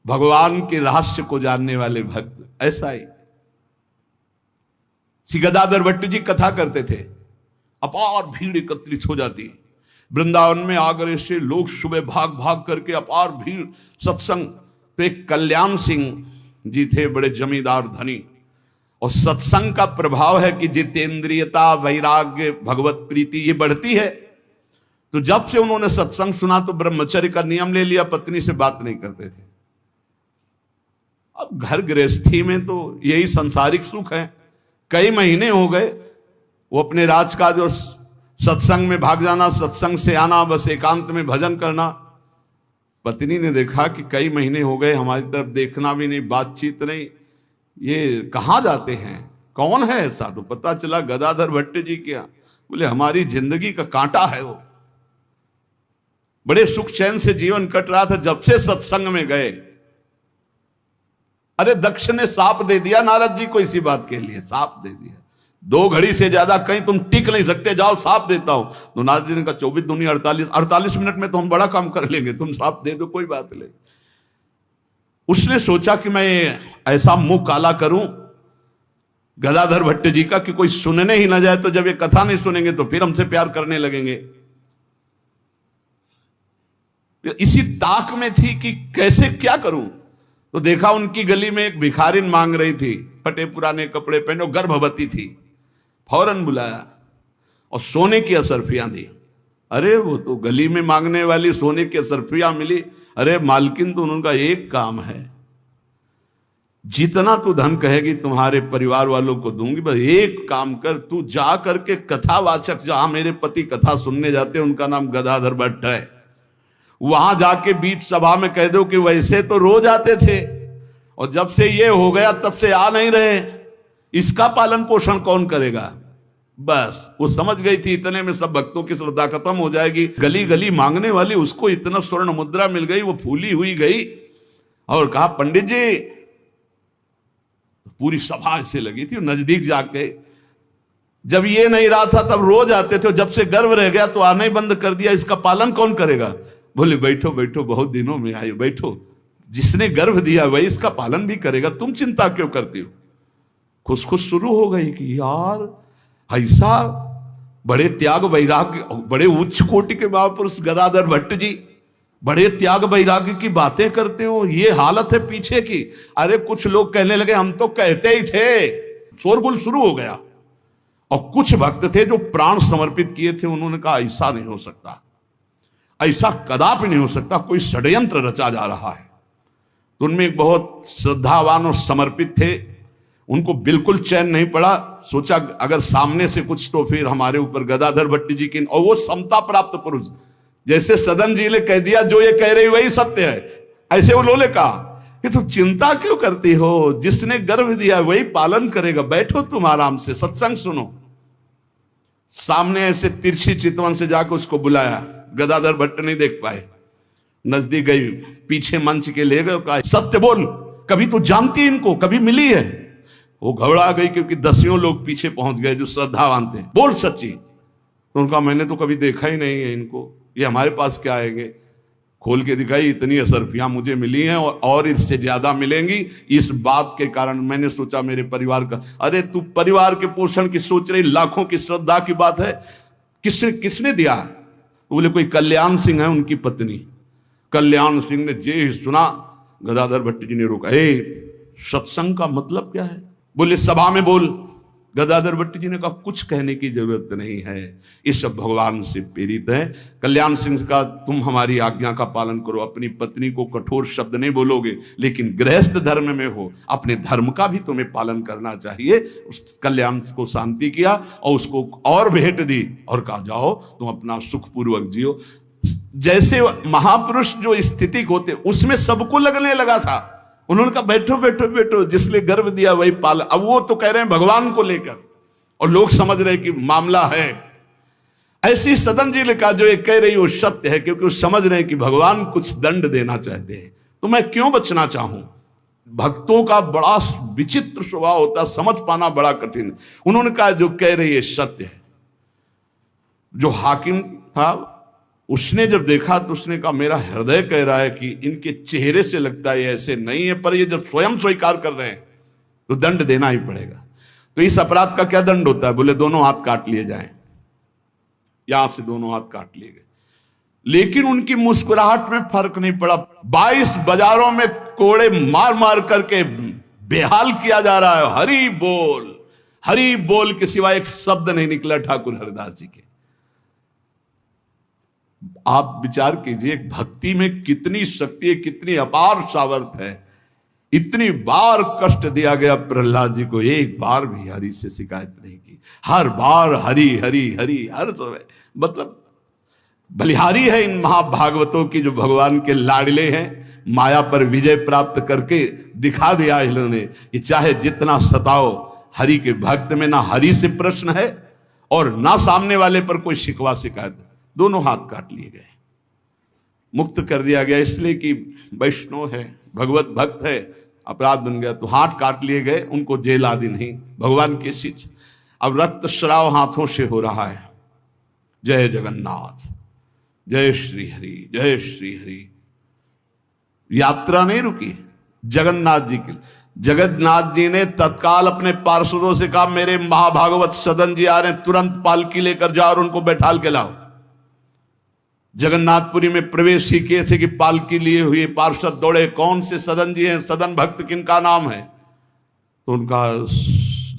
भगवान के रहस्य को जानने वाले भक्त ऐसा ही। श्री गदाधर भट्ट जी कथा करते थे, अपार भीड़ एकत्रित हो जाती। वृंदावन में आगरे से लोग सुबह भाग भाग करके अपार भीड़ सत्संग। तो एक कल्याण सिंह जी थे, बड़े जमींदार धनी, और सत्संग का प्रभाव है कि जितेंद्रियता, वैराग्य, भगवत प्रीति ये बढ़ती है। तो जब से उन्होंने सत्संग सुना तो ब्रह्मचर्य का नियम ले लिया, पत्नी से बात नहीं करते थे। अब घर गृहस्थी में तो यही संसारिक सुख है। कई महीने हो गए, वो अपने राज का जो सत्संग में भाग जाना, सत्संग से आना, बस एकांत में भजन करना। पत्नी ने देखा कि कई महीने हो गए, हमारी तरफ देखना भी नहीं, बातचीत नहीं, ये कहाँ जाते हैं, कौन है ऐसा। तो पता चला गदाधर भट्ट जी क्या। बोले हमारी जिंदगी का कांटा है वो, बड़े सुख चैन से जीवन कट रहा था, जब से सत्संग में गए। अरे दक्ष ने साप दे दिया नारद जी को इसी बात के लिए, साप दे दिया। 2 घड़ी से ज्यादा कहीं तुम टिक नहीं सकते, जाओ साप देता हूं। तो नारद जी ने कहा 24 दूनी 48 मिनट में तो हम बड़ा काम कर लेंगे, तुम साप दे दो कोई बात नहीं। उसने सोचा कि मैं ऐसा मुंह काला करूं गदाधर भट्ट जी का कि कोई सुनने ही ना जाए, तो जब ये कथा नहीं सुनेंगे तो फिर हमसे प्यार करने लगेंगे। इसी ताक में थी कि कैसे क्या करूं। तो देखा उनकी गली में एक भिखारिन मांग रही थी, फटे पुराने कपड़े पहने, गर्भवती थी। फौरन बुलाया और सोने की असरफियां दी। अरे वो तो गली में मांगने वाली सोने की असरफियां मिली। अरे मालकिन तो उनका एक काम है, जितना तू धन कहेगी तुम्हारे परिवार वालों को दूंगी, बस एक काम कर, तू जा करके कथावाचक, जहां मेरे पति कथा सुनने जाते हैं उनका नाम गदाधर भट्ट है, वहां जाके बीच सभा में कह दो कि वैसे तो रोज आते थे और जब से ये हो गया तब से आ नहीं रहे, इसका पालन पोषण कौन करेगा। बस वो समझ गई थी इतने में सब भक्तों की श्रद्धा खत्म हो जाएगी। गली गली मांगने वाली उसको इतना स्वर्ण मुद्रा मिल गई, वो फूली हुई गई और कहा पंडित जी। पूरी सभा ऐसे लगी थी, नजदीक जाके जब ये नहीं रहा था तब रोज आते थे, जब से गर्व रह गया तो आना ही बंद कर दिया, इसका पालन कौन करेगा। बोले बैठो बैठो, बहुत दिनों में आए, बैठो, जिसने गर्भ दिया वही इसका पालन भी करेगा, तुम चिंता क्यों करती हो। खुश खुश शुरू हो गई कि यार ऐसा बड़े त्याग वैराग्य, बड़े उच्च कोटि के महापुरुष गदाधर भट्ट जी बड़े त्याग वैराग्य की बातें करते हो, ये हालत है पीछे की। अरे कुछ लोग कहने लगे हम तो कहते ही थे, शोरगुल शुरू हो गया। और कुछ भक्त थे जो प्राण समर्पित किए थे, उन्होंने कहा ऐसा नहीं हो सकता, ऐसा कदापि नहीं हो सकता, कोई षड्यंत्र रचा जा रहा है। तो उनमें एक बहुत श्रद्धावान और समर्पित थे, उनको बिल्कुल चैन नहीं पड़ा। सोचा अगर सामने से कुछ तो फिर हमारे ऊपर गदाधर भट्ट जी की, और वो समता प्राप्त पुरुष, जैसे सदन जी ने कह दिया जो ये कह रही वही सत्य है, ऐसे उन्होंने कहा कि तुम चिंता क्यों करती हो, जिसने गर्भ दिया वही पालन करेगा, बैठो तुम आराम से सत्संग सुनो। सामने ऐसे तिरछी चितवन से जाकर उसको बुलाया, गदाधर भट्ट नहीं देख पाए, नजदीक गई, पीछे मंच के ले गए, कहा सत्य बोल, कभी तो जानती इनको, कभी मिली है। वो घबरा गई क्योंकि 10 लोग पीछे पहुंच गए जो श्रद्धावान थे। बोल सच्ची। तो उनका मैंने तो कभी देखा ही नहीं है इनको, ये हमारे पास क्या आएंगे। खोल के दिखाई, इतनी असरफियां मुझे मिली हैं और इससे ज्यादा मिलेंगी। इस बात के कारण मैंने सोचा मेरे परिवार का। अरे तू परिवार के पोषण की सोच रही, लाखों की श्रद्धा की बात है, किसने दिया। तो बोले कोई कल्याण सिंह है उनकी पत्नी। कल्याण सिंह ने जे ही सुना, गदाधर भट्ट जी ने रोका, हे सत्संग का मतलब क्या है। बोले सभा में बोल। गदाधर भट्ट जी ने कहा कुछ कहने की जरूरत नहीं है, ये सब भगवान से प्रेरित है। कल्याण सिंह का तुम हमारी आज्ञा का पालन करो, अपनी पत्नी को कठोर शब्द नहीं बोलोगे, लेकिन गृहस्थ धर्म में हो, अपने धर्म का भी तुम्हें पालन करना चाहिए। उस कल्याण को शांति किया और उसको और भेंट दी और कहा जाओ तुम अपना सुखपूर्वक जियो। जैसे महापुरुष जो स्थिति होते उसमें सबको लगने लगा था। उन्होंने कहा बैठो बैठो बैठो, जिसने गर्भ दिया वही पाल। अब वो तो कह रहे हैं भगवान को लेकर, और लोग समझ रहे हैं कि मामला है। ऐसी सदन जी ने कहा जो ये कह रही वो सत्य है, क्योंकि वो समझ रहे हैं कि भगवान कुछ दंड देना चाहते हैं, तो मैं क्यों बचना चाहूं। भक्तों का बड़ा विचित्र स्वभाव होता, समझ पाना बड़ा कठिन। उन्होंने कहा जो कह रही है सत्य है। जो हाकिम था उसने जब देखा तो उसने कहा मेरा हृदय कह रहा है कि इनके चेहरे से लगता है ऐसे नहीं है, पर ये जब स्वयं स्वीकार कर रहे हैं तो दंड देना ही पड़ेगा। तो इस अपराध का क्या दंड होता है? बोले दोनों हाथ काट लिए जाएं। यहां से दोनों हाथ काट लिए गए, लेकिन उनकी मुस्कुराहट में फर्क नहीं पड़ा। 22 बाजारों में कोड़े मार मार करके बेहाल किया जा रहा है। हरि बोल के सिवाय एक शब्द नहीं निकला ठाकुर हरिदास जी के। आप विचार कीजिए भक्ति में कितनी शक्ति है, कितनी अपार सामर्थ है। इतनी बार कष्ट दिया गया प्रहलाद जी को, एक बार भी हरि से शिकायत नहीं की। हर बार हरि हरि हरि हर समय, मतलब बलिहारी है इन महाभागवतों की जो भगवान के लाडले हैं। माया पर विजय प्राप्त करके दिखा दिया इन्होंने कि चाहे जितना सताओ, हरि के भक्त में ना हरि से प्रश्न है और ना सामने वाले पर कोई शिकवा शिकायत। दोनों हाथ काट लिए गए, मुक्त कर दिया गया, इसलिए कि वैष्णव है, भगवत भक्त है। अपराध बन गया तो हाथ काट लिए गए, उनको जेल आदि नहीं, भगवान की शिक्षा। अब रक्त श्राव हाथों से हो रहा है। जय जगन्नाथ, जय श्री हरि, जय श्री हरि। यात्रा नहीं रुकी जगन्नाथ जी की। जगन्नाथ जी ने तत्काल अपने पार्षदों से कहा मेरे महाभागवत सदन जी आ रहे हैं, तुरंत पालकी लेकर जाओ और उनको बैठाल के लाओ। जगन्नाथपुरी में प्रवेश ही किए थे कि पालकी लिए हुए पार्षद दौड़े, कौन से सदन जी हैं, सदन भक्त किनका नाम है? तो उनका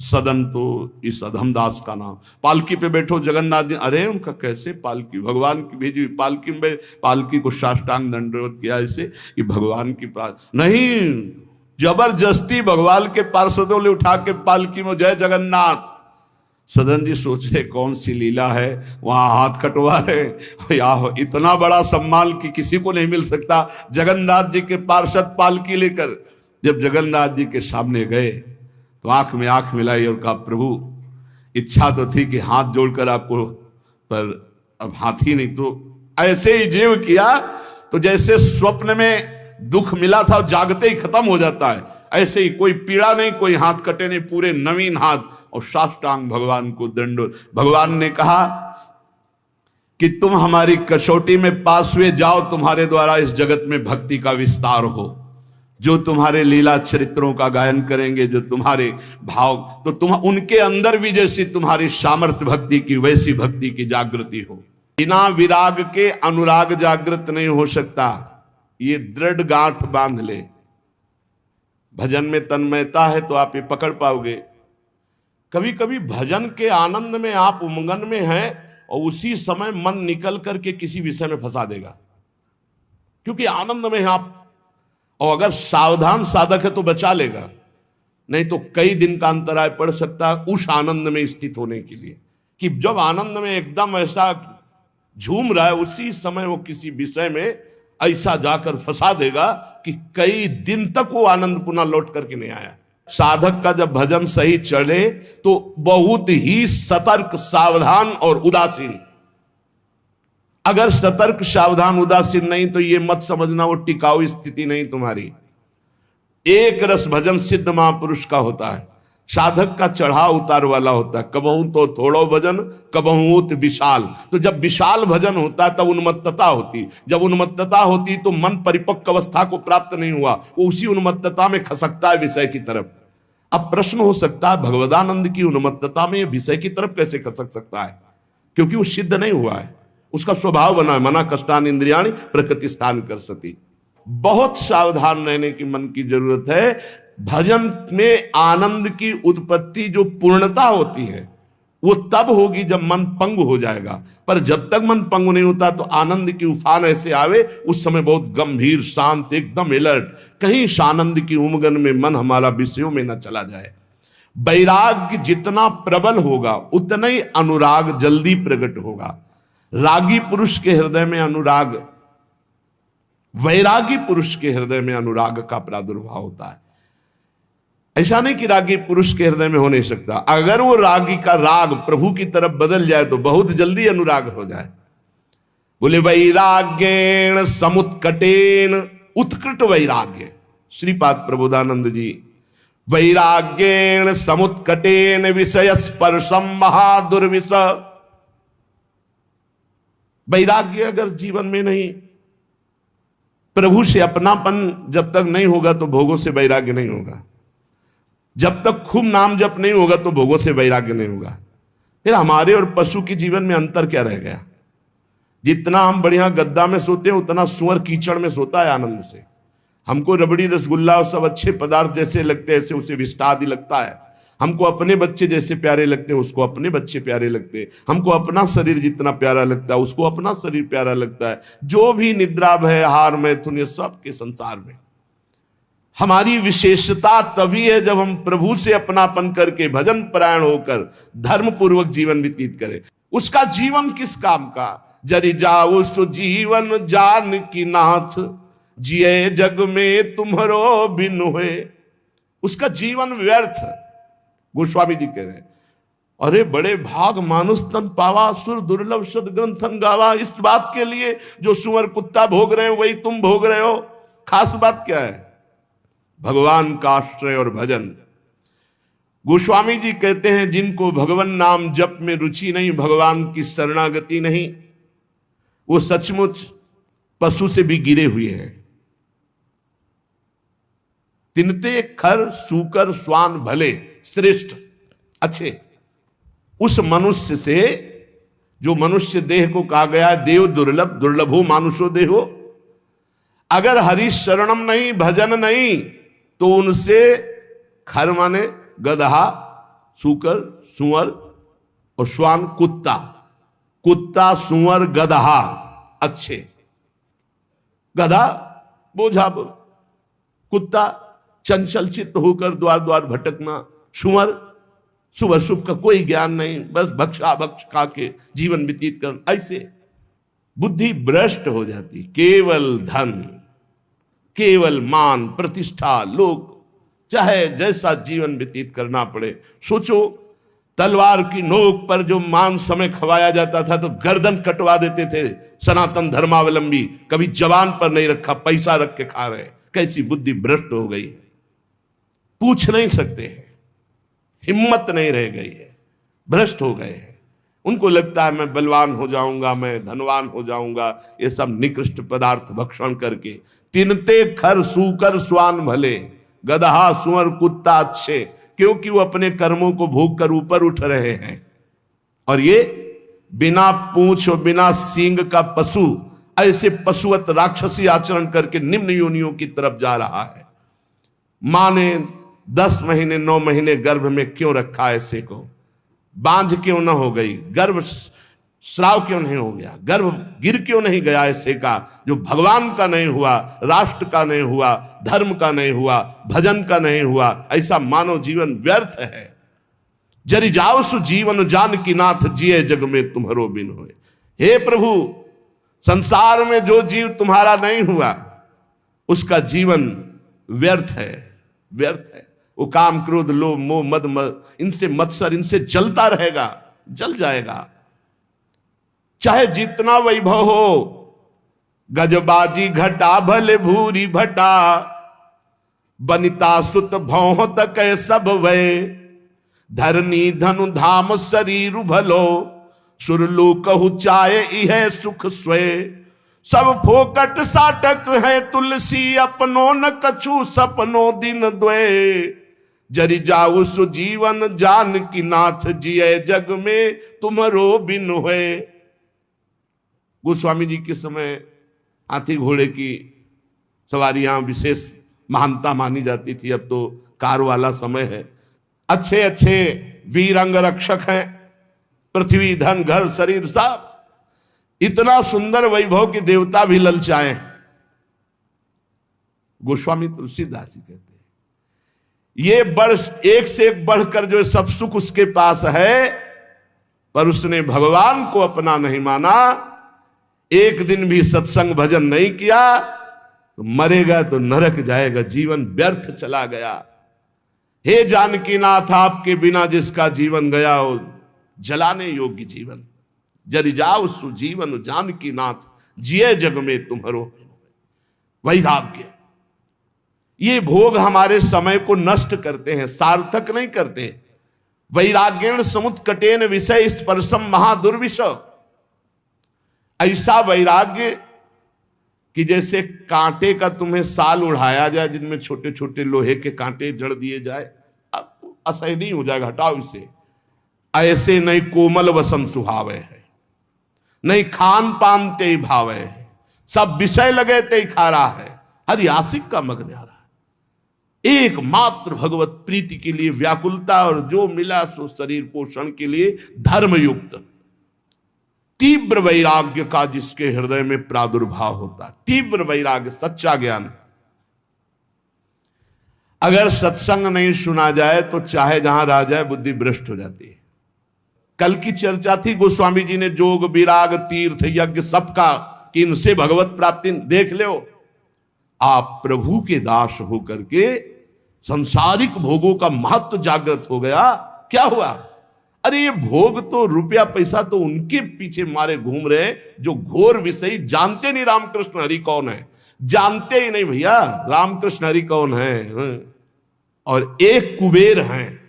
सदन तो इस अधमदास का नाम। पालकी पे बैठो जगन्नाथ जी। अरे उनका कैसे पालकी, भगवान की भेजी हुई पालकी में। पालकी को साष्टांग दंडवत किया ऐसे कि भगवान की नहीं, जबरदस्ती भगवान के पार्षदों ने उठा के पालकी में। जय जगन्नाथ। सदन जी सोच रहे कौन सी लीला है, वहां हाथ कटवा रहे। या इतना बड़ा सम्मान कि किसी को नहीं मिल सकता। जगन्नाथ जी के पार्षद पालकी लेकर जब जगन्नाथ जी के सामने गए तो आंख में आंख मिलाई और कहा प्रभु इच्छा तो थी कि हाथ जोड़कर आपको, पर अब हाथ ही नहीं, तो ऐसे ही जीव किया तो जैसे स्वप्न में दुख मिला था जागते ही खत्म हो जाता है, ऐसे ही कोई पीड़ा नहीं, कोई हाथ कटे नहीं, पूरे नवीन हाथ और साष्टांग भगवान को दंडोत। भगवान ने कहा कि तुम हमारी कसौटी में पास हुए, जाओ तुम्हारे द्वारा इस जगत में भक्ति का विस्तार हो। जो तुम्हारे लीला चरित्रों का गायन करेंगे, जो तुम्हारे भाव, तो तुम उनके अंदर भी जैसी तुम्हारी सामर्थ्य भक्ति की वैसी भक्ति की जागृति हो। बिना विराग के अनुराग जागृत नहीं हो सकता, ये दृढ़ गांठ बांध ले। भजन में तन्मयता है तो आप ये पकड़ पाओगे। कभी कभी भजन के आनंद में आप उमंगन में हैं और उसी समय मन निकल करके किसी विषय में फंसा देगा, क्योंकि आनंद में हैं आप। और अगर सावधान साधक है तो बचा लेगा, नहीं तो कई दिन का अंतराय पड़ सकता है उस आनंद में स्थित होने के लिए। कि जब आनंद में एकदम ऐसा झूम रहा है, उसी समय वो किसी विषय में ऐसा जाकर फंसा देगा कि कई दिन तक वो आनंद पुनः लौट करके नहीं आया। साधक का जब भजन सही चले तो बहुत ही सतर्क, सावधान और उदासीन। अगर सतर्क, सावधान, उदासीन नहीं तो ये मत समझना वो टिकाऊ स्थिति नहीं तुम्हारी। एक रस भजन सिद्ध महापुरुष का होता है, साधक का चढ़ाव उतार वाला होता है। कबहू तो थोड़ो भजन, कबहू तो विशाल। तो जब विशाल भजन होता है तब उन्मत्तता होती। जब उन्मत्तता होती तो मन परिपक्व अवस्था को प्राप्त नहीं हुआ, वो उसी उन्मत्तता में खसकता है विषय की तरफ। अब प्रश्न हो सकता है भगवदानंद की उन्मत्तता में विषय की तरफ कैसे खसक सकता है? क्योंकि वो सिद्ध नहीं हुआ है, उसका स्वभाव बना है। मना कष्टान इंद्रियाणि प्रकृति स्थान कर सती। बहुत सावधान रहने की मन की जरूरत है। भजन में आनंद की उत्पत्ति जो पूर्णता होती है वो तब होगी जब मन पंगु हो जाएगा। पर जब तक मन पंगु नहीं होता तो आनंद की उफान ऐसे आवे, उस समय बहुत गंभीर शांत एकदम अलर्ट, कहीं आनंद की उमगन में मन हमारा विषयों में न चला जाए। वैराग्य जितना प्रबल होगा उतना ही अनुराग जल्दी प्रकट होगा। रागी पुरुष के हृदय में अनुराग, वैरागी पुरुष के हृदय में अनुराग का प्रादुर्भाव होता है। ऐसा नहीं कि रागी पुरुष के हृदय में हो नहीं सकता, अगर वो रागी का राग प्रभु की तरफ बदल जाए तो बहुत जल्दी अनुराग हो जाए। बोले वैराग्येण समुत्कटेन, उत्कृट वैराग्य, श्रीपाद प्रबोधानंद जी, वैराग्येण समुत्कटेन विषय स्पर्शम महादुर्विष। वैराग्य अगर जीवन में नहीं, प्रभु से अपनापन जब तक नहीं होगा तो भोगों से वैराग्य नहीं होगा। जब तक खूब नाम जप नहीं होगा तो भोगों से वैराग्य नहीं होगा। फिर हमारे और पशु के जीवन में अंतर क्या रह गया? जितना हम बढ़िया गद्दा में सोते हैं उतना सुअर कीचड़ में सोता है आनंद से। हमको रबड़ी रसगुल्ला और सब अच्छे पदार्थ जैसे लगते हैं ऐसे उसे विष्टा आदि लगता है। हमको अपने बच्चे जैसे प्यारे लगते हैं उसको अपने बच्चे प्यारे लगते हैं। हमको अपना शरीर जितना प्यारा लगता है उसको अपना शरीर प्यारा लगता है। जो भी निद्रा भय हार मैथुन ये सब के संसार में हमारी विशेषता तभी है जब हम प्रभु से अपनापन करके भजन परायण होकर धर्म पूर्वक जीवन व्यतीत करें। उसका जीवन किस काम का? जरि जाओ सो जीवन जान की नाथ, जिए जग में तुम्हारो बिन हुए। उसका जीवन व्यर्थ। गोस्वामी जी कह रहे हैं, अरे बड़े भाग मानुष तन पावा, सुर दुर्लभ सद ग्रंथन गावा। इस बात के लिए जो सुअर कुत्ता भोग रहे हो वही तुम भोग रहे हो। खास बात क्या है? भगवान का आश्रय और भजन। गोस्वामी जी कहते हैं जिनको भगवान नाम जप में रुचि नहीं, भगवान की शरणागति नहीं, वो सचमुच पशु से भी गिरे हुए हैं। तिनते खर सूकर स्वान भले, श्रेष्ठ अच्छे। उस मनुष्य से जो मनुष्य देह को कहा गया है देव दुर्लभ, दुर्लभो मानुषो देहो, अगर हरि शरणम नहीं, भजन नहीं, तो उनसे खर माने गदहा, सूकर, सुअर और श्वान कुत्ता। कुत्ता, सुअर, गदहा अच्छे। गधा बोझा, कुत्ता चंचल चित्त होकर द्वार द्वार भटकना, सुअर शुभ अशुभ का कोई ज्ञान नहीं, बस भक्षा भक्ष खा के जीवन व्यतीत करना। ऐसे बुद्धि भ्रष्ट हो जाती। केवल धन, केवल मान प्रतिष्ठा, लोग चाहे जैसा जीवन व्यतीत करना पड़े। सोचो तलवार की नोक पर जो मान समय खवाया जाता था तो गर्दन कटवा देते थे सनातन धर्मावलंबी। कभी जवान पर नहीं रखा, पैसा रख के खा रहे। कैसी बुद्धि भ्रष्ट हो गई है, पूछ नहीं सकते हैं, हिम्मत नहीं रह गई है, भ्रष्ट हो गए हैं। उनको लगता है मैं बलवान हो जाऊंगा, मैं धनवान हो जाऊंगा, ये सब निकृष्ट पदार्थ भक्षण करके। तिनते खर सूकर स्वान भले, गदहा सुअर कुत्ता अच्छे, क्योंकि वो अपने कर्मों को भोग कर ऊपर उठ रहे हैं। और ये बिना पूंछ और बिना सींग का पशु ऐसे पशुवत राक्षसी आचरण करके निम्न योनियों की तरफ जा रहा है। मां ने 10 महीने 9 महीने गर्भ में क्यों रखा ऐसे को? बांझ क्यों न हो गई? गर्भ श्राव क्यों नहीं हो गया? गर्भ गिर क्यों नहीं गया ऐसे का जो भगवान का नहीं हुआ, राष्ट्र का नहीं हुआ, धर्म का नहीं हुआ, भजन का नहीं हुआ? ऐसा मानव जीवन व्यर्थ है। जरि जाओ सु जीवन जान की नाथ, जिए जग में तुम्हारो बिन होए। हे प्रभु, संसार में जो जीव तुम्हारा नहीं हुआ उसका जीवन व्यर्थ है, व्यर्थ है। वो काम क्रोध लोभ मोह मद इनसे मत्सर इनसे जलता रहेगा, जल जाएगा। चाहे जितना वैभव हो, गजबाजी घटा भले भूरी भटा, बनिता सुत भौह तक सब वै, धरनी धनु धाम शरीर भलो, सुरलोकहु चाहे इह सुख स्वय। सब फोकट साटक है तुलसी, अपनो न कछु सपनो दिन द्वे। जरि जाऊ सु जीवन जान की नाथ, जिए जग में तुम्हारो बिन हुए। गोस्वामी जी के समय हाथी घोड़े की सवारियां विशेष महानता मानी जाती थी। अब तो कार वाला समय है, अच्छे अच्छे वीर अंग रक्षक हैं, पृथ्वी धन घर शरीर सब, इतना सुंदर वैभव कि देवता भी ललचाए। गोस्वामी तुलसीदास जी कहते हैं ये बढ़ एक से एक बढ़कर जो सब सुख उसके पास है, पर उसने भगवान को अपना नहीं माना, एक दिन भी सत्संग भजन नहीं किया, तो मरेगा तो नरक जाएगा, जीवन व्यर्थ चला गया। हे जानकी नाथ आपके बिना जिसका जीवन गया हो जलाने योग्य जीवन, जरि जाओ सुजीवन जानकी नाथ जिये जग में तुम्हारो वैराग्य। ये भोग हमारे समय को नष्ट करते हैं, सार्थक नहीं करते। वैराग्येण समुत्कटेन विषय स्पर्शम महादुर्विष। ऐसा वैराग्य कि जैसे कांटे का तुम्हें साल उड़ाया जाए जिनमें छोटे छोटे लोहे के कांटे जड़ दिए जाए, असह्य नहीं हो जाएगा, हटाओ इसे। ऐसे नहीं कोमल वसन सुहावे है, नहीं खान पान ते ही भावे है, सब विषय लगे ते ही खा रहा है, हरि आशिक का मग्न आ रहा है। एकमात्र भगवत प्रीति के लिए व्याकुलता, और जो मिला सो शरीर पोषण के लिए धर्मयुक्त तीव्र वैराग्य का जिसके हृदय में प्रादुर्भाव होता है, तीव्र वैराग्य, सच्चा ज्ञान। अगर सत्संग नहीं सुना जाए तो चाहे जहां रह जाए बुद्धि भ्रष्ट हो जाती है। कल की चर्चा थी, गोस्वामी जी ने जोग विराग तीर्थ यज्ञ सबका कि इनसे भगवत प्राप्ति देख लो। आप प्रभु के दास होकर के संसारिक भोगों का महत्व जागृत हो गया। क्या हुआ? अरे ये भोग तो रुपया पैसा तो उनके पीछे मारे घूम रहे जो घोर विषयी, जानते नहीं रामकृष्ण हरि कौन है, जानते ही नहीं भैया रामकृष्ण हरि कौन है। और एक कुबेर हैं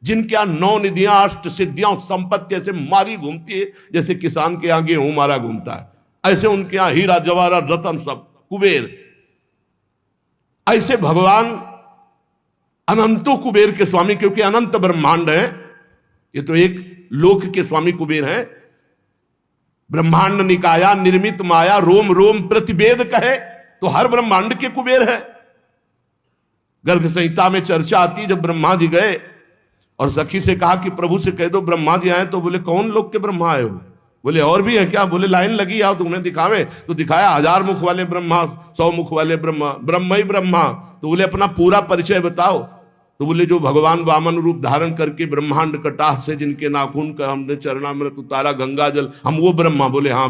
जिनके यहां 9 निधियां 8 सिद्धियां संपत्ति ऐसे मारी घूमती है जैसे किसान के यहां गेहूं मारा घूमता है, ऐसे उनके यहां हीरा जवाहरात रतन सब कुबेर। ऐसे भगवान अनंतो कुबेर के स्वामी, क्योंकि अनंत ब्रह्मांड है, ये तो एक लोक के स्वामी कुबेर हैं। ब्रह्मांड निकाया निर्मित माया रोम रोम प्रतिवेद कहे, तो हर ब्रह्मांड के कुबेर है। गर्ग संहिता में चर्चा आती, जब ब्रह्मा जी गए और सखी से कहा कि प्रभु से कह दो ब्रह्मा जी आए, तो बोले कौन लोग के ब्रह्मा आए हो? बोले और भी है क्या? बोले लाइन लगी आओ तुम्हें दिखावे। तो दिखाया 1000 मुख वाले ब्रह्मा, 100 मुख वाले ब्रह्मा, ब्रह्म ही ब्रह्मा। तो बोले अपना पूरा परिचय बताओ। तो बोले जो भगवान वामन रूप धारण करके ब्रह्मांड कटाह से जिनके नाखून का हमने चरणामृत उतारा गंगा जल, हम वो ब्रह्मा। बोले हाँ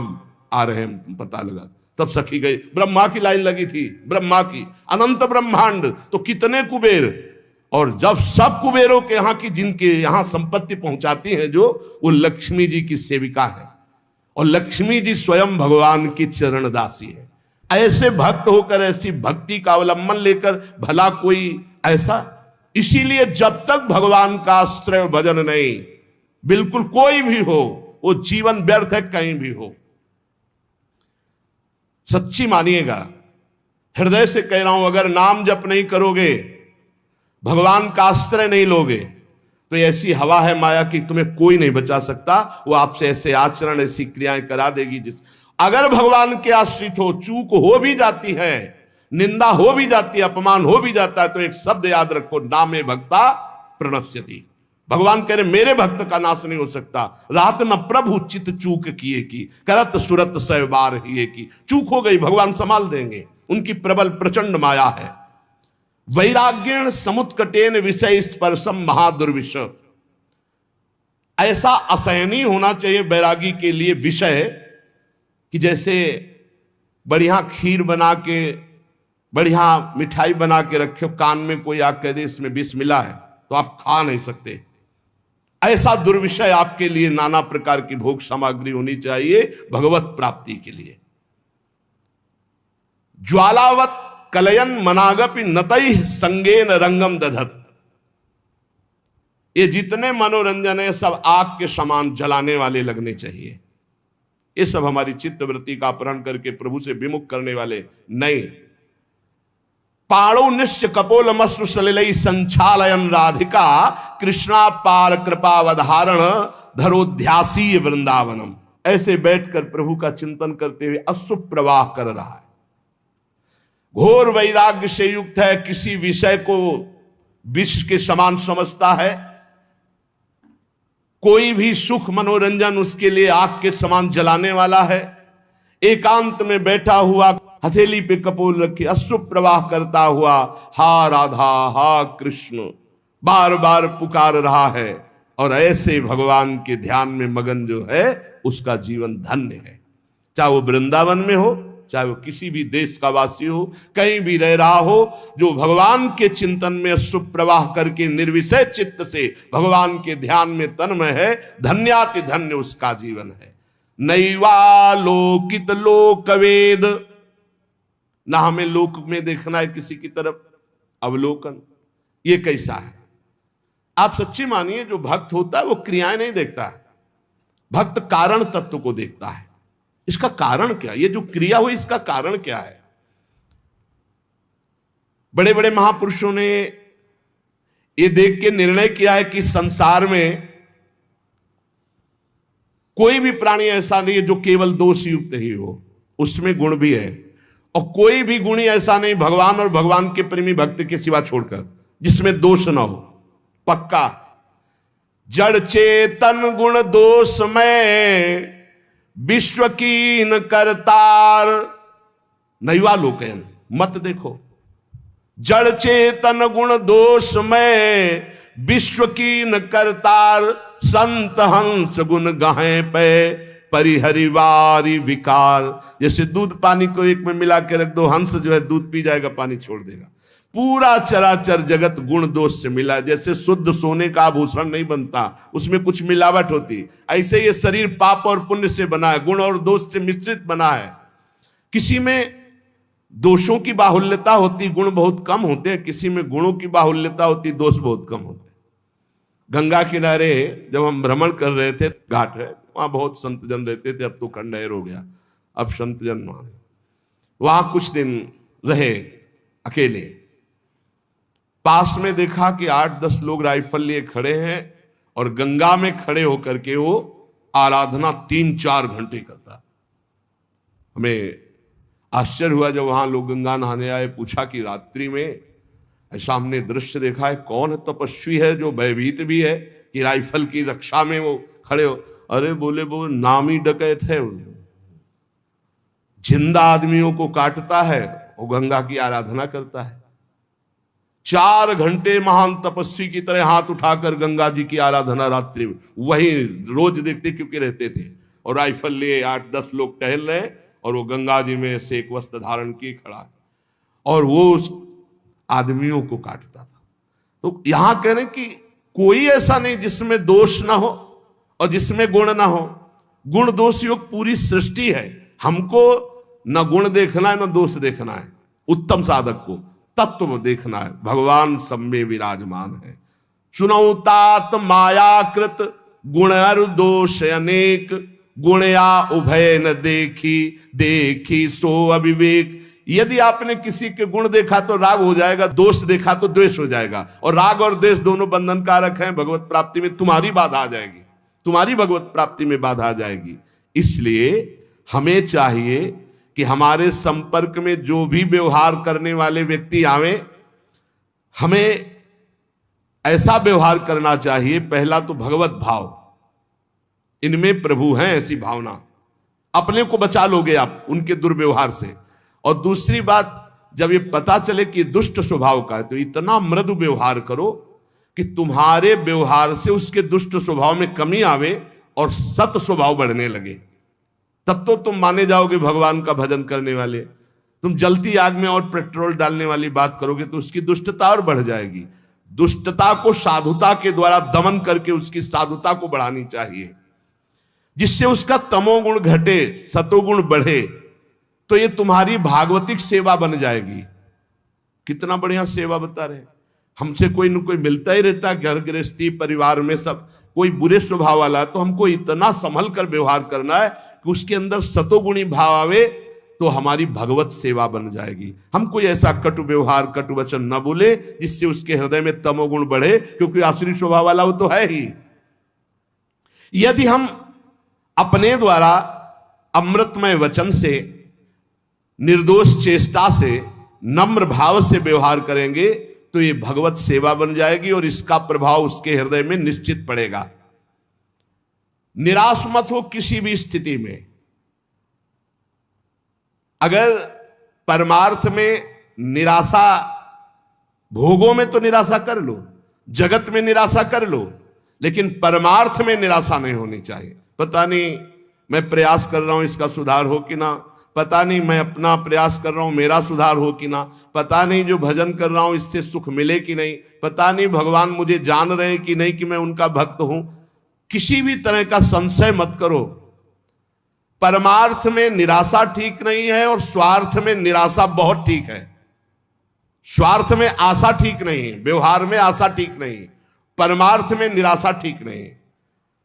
आ रहे हैं, पता लगा। तब सखी गई, ब्रह्मा की लाइन लगी थी, ब्रह्मा की। अनंत ब्रह्मांड तो कितने कुबेर, और जब सब कुबेरों के यहाँ की जिनके यहाँ संपत्ति पहुंचाती है जो, वो लक्ष्मी जी की सेविका है, और लक्ष्मी जी स्वयं भगवान की चरण दासी है। ऐसे भक्त होकर, ऐसी भक्ति का अवलंबन लेकर भला कोई ऐसा। इसीलिए जब तक भगवान का आश्रय और भजन नहीं, बिल्कुल कोई भी हो, वो जीवन व्यर्थ है कहीं भी हो। सच्ची मानिएगा, हृदय से कह रहा हूं, अगर नाम जप नहीं करोगे, भगवान का आश्रय नहीं लोगे, तो ऐसी हवा है माया कि तुम्हें कोई नहीं बचा सकता। वो आपसे ऐसे आचरण, ऐसी क्रियाएं करा देगी जिस, अगर भगवान के आश्रित हो, चूक हो भी जाती है, निंदा हो भी जाती है, अपमान हो भी जाता है, तो एक शब्द याद रखो, नामे भक्ता प्रणश्यति। भगवान कह रहे मेरे भक्त का नाश नहीं हो सकता। रात न प्रभु चित चूक किए की, करत सुरत सै बार ही की। चूक हो गई, भगवान संभाल देंगे, उनकी प्रबल प्रचंड माया है। वैराग्येण समुत्कटेन विषय स्पर्शम महादुर्विष। ऐसा असहनीय होना चाहिए वैरागी के लिए विषय, कि जैसे बढ़िया खीर बना के, बढ़िया मिठाई बना के रखे, कान में कोई आग कह दे इसमें विष मिला है, तो आप खा नहीं सकते। ऐसा दुर्विषय आपके लिए नाना प्रकार की भोग सामग्री होनी चाहिए भगवत प्राप्ति के लिए। ज्वालावत कलयन मनागपि नतई संगेन रंगम दधत। ये जितने मनोरंजन है सब आग के समान जलाने वाले लगने चाहिए। ये सब हमारी चित्तवृत्ति का अपहरण करके प्रभु से विमुख करने वाले नहीं। पाणो निश्च कपोलमश्रु सलिलई संचालयन राधिका कृष्णा पार कृपावधारण धरोध्यासी वृंदावनम। ऐसे बैठकर प्रभु का चिंतन करते हुए अश्रु प्रवाह कर रहा है, घोर वैराग्य से युक्त है, किसी विषय को विष के समान समझता है। कोई भी सुख मनोरंजन उसके लिए आग के समान जलाने वाला है। एकांत में बैठा हुआ हथेली पे कपूर रखे अश्रु प्रवाह करता हुआ हा राधा हा कृष्ण बार बार पुकार रहा है, और ऐसे भगवान के ध्यान में मगन जो है उसका जीवन धन्य है। चाहे वो वृंदावन में हो, चाहे वो किसी भी देश का वासी हो, कहीं भी रह रहा हो, जो भगवान के चिंतन में सुप्रवाह करके निर्विषय चित्त से भगवान के ध्यान में तन्मय है, धन्याति धन्य उसका जीवन है। नैवालोकित लोकवेद, ना हमें लोक में देखना है किसी की तरफ, अवलोकन। ये कैसा है? आप सच्ची मानिए, जो भक्त होता है वो क्रियाएं नहीं देखता है, भक्त कारण तत्व को देखता है। इसका कारण क्या? ये जो क्रिया हुई इसका कारण क्या है? बड़े बड़े महापुरुषों ने ये देख के निर्णय किया है कि संसार में कोई भी प्राणी ऐसा नहीं है जो केवल दोष युक्त ही हो, उसमें गुण भी है। और कोई भी गुणी ऐसा नहीं भगवान और भगवान के प्रेमी भक्त के सिवा छोड़कर जिसमें दोष ना हो। पक्का जड़ चेतन गुण दोष में विश्व कीन करतार, नैवा लोकयन, मत देखो। जड़ चेतन गुण दोष में विश्व कीन करतार, संत हंस गुण गाहे पे परिहरिवारी विकार। जैसे दूध पानी को एक में मिला के रख दो, हंस जो है दूध पी जाएगा, पानी छोड़ देगा। पूरा चराचर जगत गुण दोष से मिला। जैसे शुद्ध सोने का आभूषण नहीं बनता, उसमें कुछ मिलावट होती, ऐसे ये शरीर पाप और पुण्य से बना है, गुण और दोष से मिश्रित बना है। किसी में दोषों की बाहुल्यता होती, गुण बहुत कम होते हैं, किसी में गुणों की बाहुल्यता होती, दोष बहुत कम होते हैं। गंगा किनारे जब हम भ्रमण कर रहे थे, घाट है वहां बहुत संत जन रहते थे, अब तो खंडहर हो गया, अब संत जन वहां कुछ दिन रहे अकेले। पास में देखा कि 8-10 लोग राइफल लिए खड़े हैं और गंगा में खड़े होकर के वो आराधना 3-4 घंटे करता। हमें आश्चर्य हुआ जब वहां लोग गंगा नहाने आए, पूछा कि रात्रि में ऐसा हमने दृश्य देखा है, कौन तपस्वी है जो भयभीत भी है कि राइफल की रक्षा में वो खड़े हो? अरे बोले वो नामी डकैत है, जिंदा आदमियों को काटता है, वो गंगा की आराधना करता है। 4 घंटे महान तपस्वी की तरह हाथ उठाकर गंगा जी की आराधना रात्रि में, वही रोज देखते क्योंकि रहते थे। और राइफल लिए 8-10 लोग टहल रहे और वो गंगा जी में से एक वस्त्र धारण किए खड़ा है और वो उस आदमियों को काटता था। तो यहां कह रहे कि कोई ऐसा नहीं जिसमें दोष ना हो और जिसमें गुण ना हो। गुण दोष युक्त पूरी सृष्टि है। हमको न गुण देखना है न दोष देखना है। उत्तम साधक को तत्व देखना है, भगवान सब में विराजमान है। सुनौ तात मायाकृत गुण दोष अनेक, गुणया उभय न देखी देखी सो अविवेक। यदि आपने किसी के गुण देखा तो राग हो जाएगा, दोष देखा तो द्वेष हो जाएगा, और राग और द्वेष दोनों बंधन कारक हैं। भगवत प्राप्ति में तुम्हारी बाधा आ जाएगी, तुम्हारी भगवत प्राप्ति में बाधा आ जाएगी। इसलिए हमें चाहिए कि हमारे संपर्क में जो भी व्यवहार करने वाले व्यक्ति आवे, हमें ऐसा व्यवहार करना चाहिए। पहला तो भगवत भाव, इनमें प्रभु हैं, ऐसी भावना, अपने को बचा लोगे आप उनके दुर्व्यवहार से। और दूसरी बात, जब ये पता चले कि दुष्ट स्वभाव का है तो इतना मृदु व्यवहार करो कि तुम्हारे व्यवहार से उसके दुष्ट स्वभाव में कमी आवे और सत स्वभाव बढ़ने लगे। तब तो तुम माने जाओगे भगवान का भजन करने वाले। तुम जलती आग में और पेट्रोल डालने वाली बात करोगे तो उसकी दुष्टता और बढ़ जाएगी। दुष्टता को साधुता के द्वारा दमन करके उसकी साधुता को बढ़ानी चाहिए, जिससे उसका तमोगुण घटे, सतोगुण बढ़े। तो ये तुम्हारी भागवतिक सेवा बन जाएगी। कितना बढ़िया सेवा बता रहे। हमसे कोई न कोई मिलता ही रहता, घर गृहस्थी परिवार में सब कोई बुरे स्वभाव वाला है, तो हमको इतना संभल कर व्यवहार करना है कि उसके अंदर सतोगुणी भाव आवे, तो हमारी भगवत सेवा बन जाएगी। हम कोई ऐसा कटु व्यवहार कटु वचन न बोले जिससे उसके हृदय में तमोगुण बढ़े, क्योंकि आसुरी स्वभाव वाला वो तो है ही। यदि हम अपने द्वारा अमृतमय वचन से, निर्दोष चेष्टा से, नम्र भाव से व्यवहार करेंगे तो ये भगवत सेवा बन जाएगी और इसका प्रभाव उसके हृदय में निश्चित पड़ेगा। निराश मत हो किसी भी स्थिति में। अगर परमार्थ में निराशा, भोगों में तो निराशा कर लो, जगत में निराशा कर लो, लेकिन परमार्थ में निराशा नहीं होनी चाहिए। पता नहीं मैं प्रयास कर रहा हूं इसका सुधार हो कि ना, पता नहीं मैं अपना प्रयास कर रहा हूं मेरा सुधार हो कि ना, पता नहीं जो भजन कर रहा हूं इससे सुख मिले कि नहीं, पता नहीं भगवान मुझे जान रहे हैं कि नहीं कि मैं उनका भक्त हूं। किसी भी तरह का संशय मत करो। परमार्थ में निराशा ठीक नहीं है और स्वार्थ में निराशा बहुत ठीक है। स्वार्थ में आशा ठीक नहीं, व्यवहार में आशा ठीक नहीं, परमार्थ में निराशा ठीक नहीं।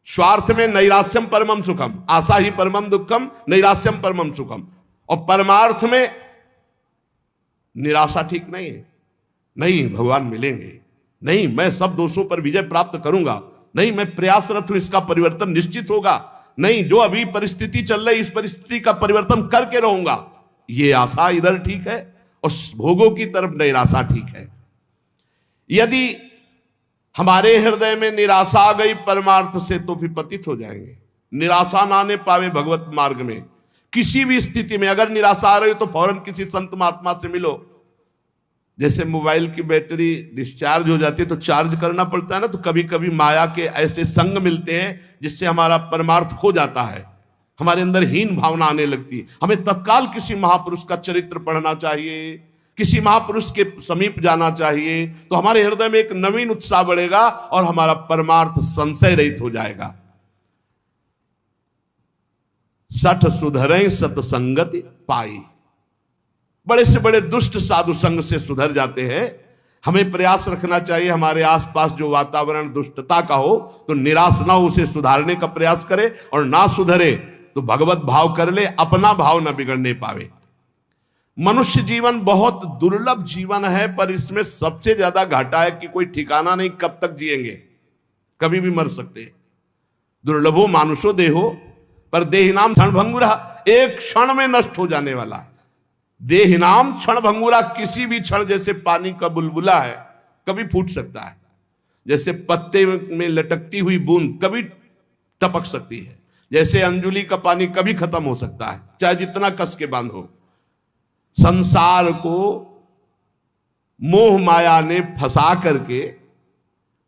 स्वार्थ में नैराश्यम परमम सुखम, आशा ही परमम दुखम, नैराश्यम परमम सुखम। और परमार्थ में निराशा ठीक नहीं है। नहीं भगवान मिलेंगे, नहीं मैं सब दोषों पर विजय प्राप्त करूंगा, नहीं मैं प्रयासरत हूं इसका परिवर्तन निश्चित होगा, नहीं जो अभी परिस्थिति चल रही इस परिस्थिति का परिवर्तन करके रहूंगा, ये आशा इधर ठीक है और भोगों की तरफ निराशा ठीक है। यदि हमारे हृदय में निराशा आ गई परमार्थ से तो फिर पतित हो जाएंगे। निराशा ना आने पावे भगवत मार्ग में। किसी भी स्थिति में अगर निराशा आ रही हो तो फौरन किसी संत महात्मा से मिलो। जैसे मोबाइल की बैटरी डिस्चार्ज हो जाती है तो चार्ज करना पड़ता है ना, तो कभी कभी माया के ऐसे संग मिलते हैं जिससे हमारा परमार्थ खो जाता है, हमारे अंदर हीन भावना आने लगती है। हमें तत्काल किसी महापुरुष का चरित्र पढ़ना चाहिए, किसी महापुरुष के समीप जाना चाहिए, तो हमारे हृदय में एक नवीन उत्साह बढ़ेगा और हमारा परमार्थ संशय रहित हो जाएगा। सठ सुधरे सतसंगति पाई। बड़े से बड़े दुष्ट साधु संग से सुधर जाते हैं। हमें प्रयास रखना चाहिए हमारे आसपास जो वातावरण दुष्टता का हो तो निराश ना हो, उसे सुधारने का प्रयास करे, और ना सुधरे तो भगवत भाव कर ले, अपना भाव ना बिगड़ने पावे। मनुष्य जीवन बहुत दुर्लभ जीवन है, पर इसमें सबसे ज्यादा घाटा है कि कोई ठिकाना नहीं कब तक जिएंगे, कभी भी मर सकते हैं। दुर्लभो मानुषो देहो पर देहिनाम क्षण भंगुरा, एक क्षण में नष्ट हो जाने वाला है। देहिनाम क्षण भंगुरा, किसी भी क्षण, जैसे पानी का बुलबुला है कभी फूट सकता है, जैसे पत्ते में लटकती हुई बूंद कभी टपक सकती है, जैसे अंजुली का पानी कभी खत्म हो सकता है, चाहे जितना कस के बांधो। संसार को मोह माया ने फंसा करके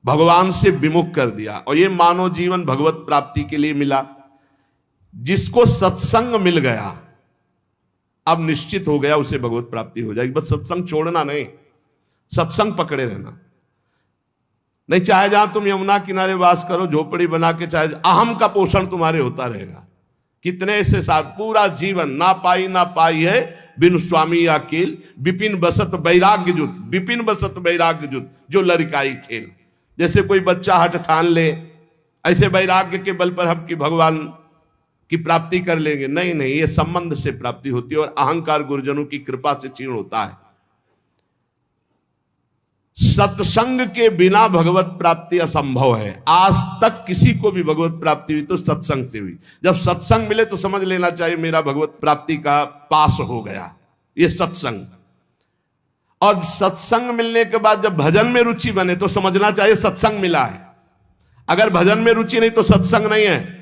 भगवान से विमुख कर दिया, और ये मानव जीवन भगवत प्राप्ति के लिए मिला। जिसको सत्संग मिल गया अब निश्चित हो गया उसे भगवत प्राप्ति हो जाएगी। बस सत्संग छोड़ना नहीं, सत्संग पकड़े रहना। नहीं चाहे जहां तुम यमुना किनारे वास करो, झोपड़ी बना के, चाहे अहम का पोषण तुम्हारे होता रहेगा। कितने ऐसे साथ पूरा जीवन ना पाई है बिन स्वामी अकेल, विपिन बसत वैराग्य जुत, विपिन बसत वैराग्य जुत, जो लड़काई खेल। जैसे कोई बच्चा हट ठान ले ऐसे वैराग्य के बल पर हम कि भगवान की प्राप्ति कर लेंगे, नहीं नहीं, ये संबंध से प्राप्ति होती है और अहंकार गुरुजनों की कृपा से क्षीण होता है। सत्संग के बिना भगवत प्राप्ति असंभव है। आज तक किसी को भी भगवत प्राप्ति हुई तो सत्संग से हुई। जब सत्संग मिले तो समझ लेना चाहिए मेरा भगवत प्राप्ति का पास हो गया, ये सत्संग। और सत्संग मिलने के बाद जब भजन में रुचि बने तो समझना चाहिए सत्संग मिला है। अगर भजन में रुचि नहीं तो सत्संग नहीं है,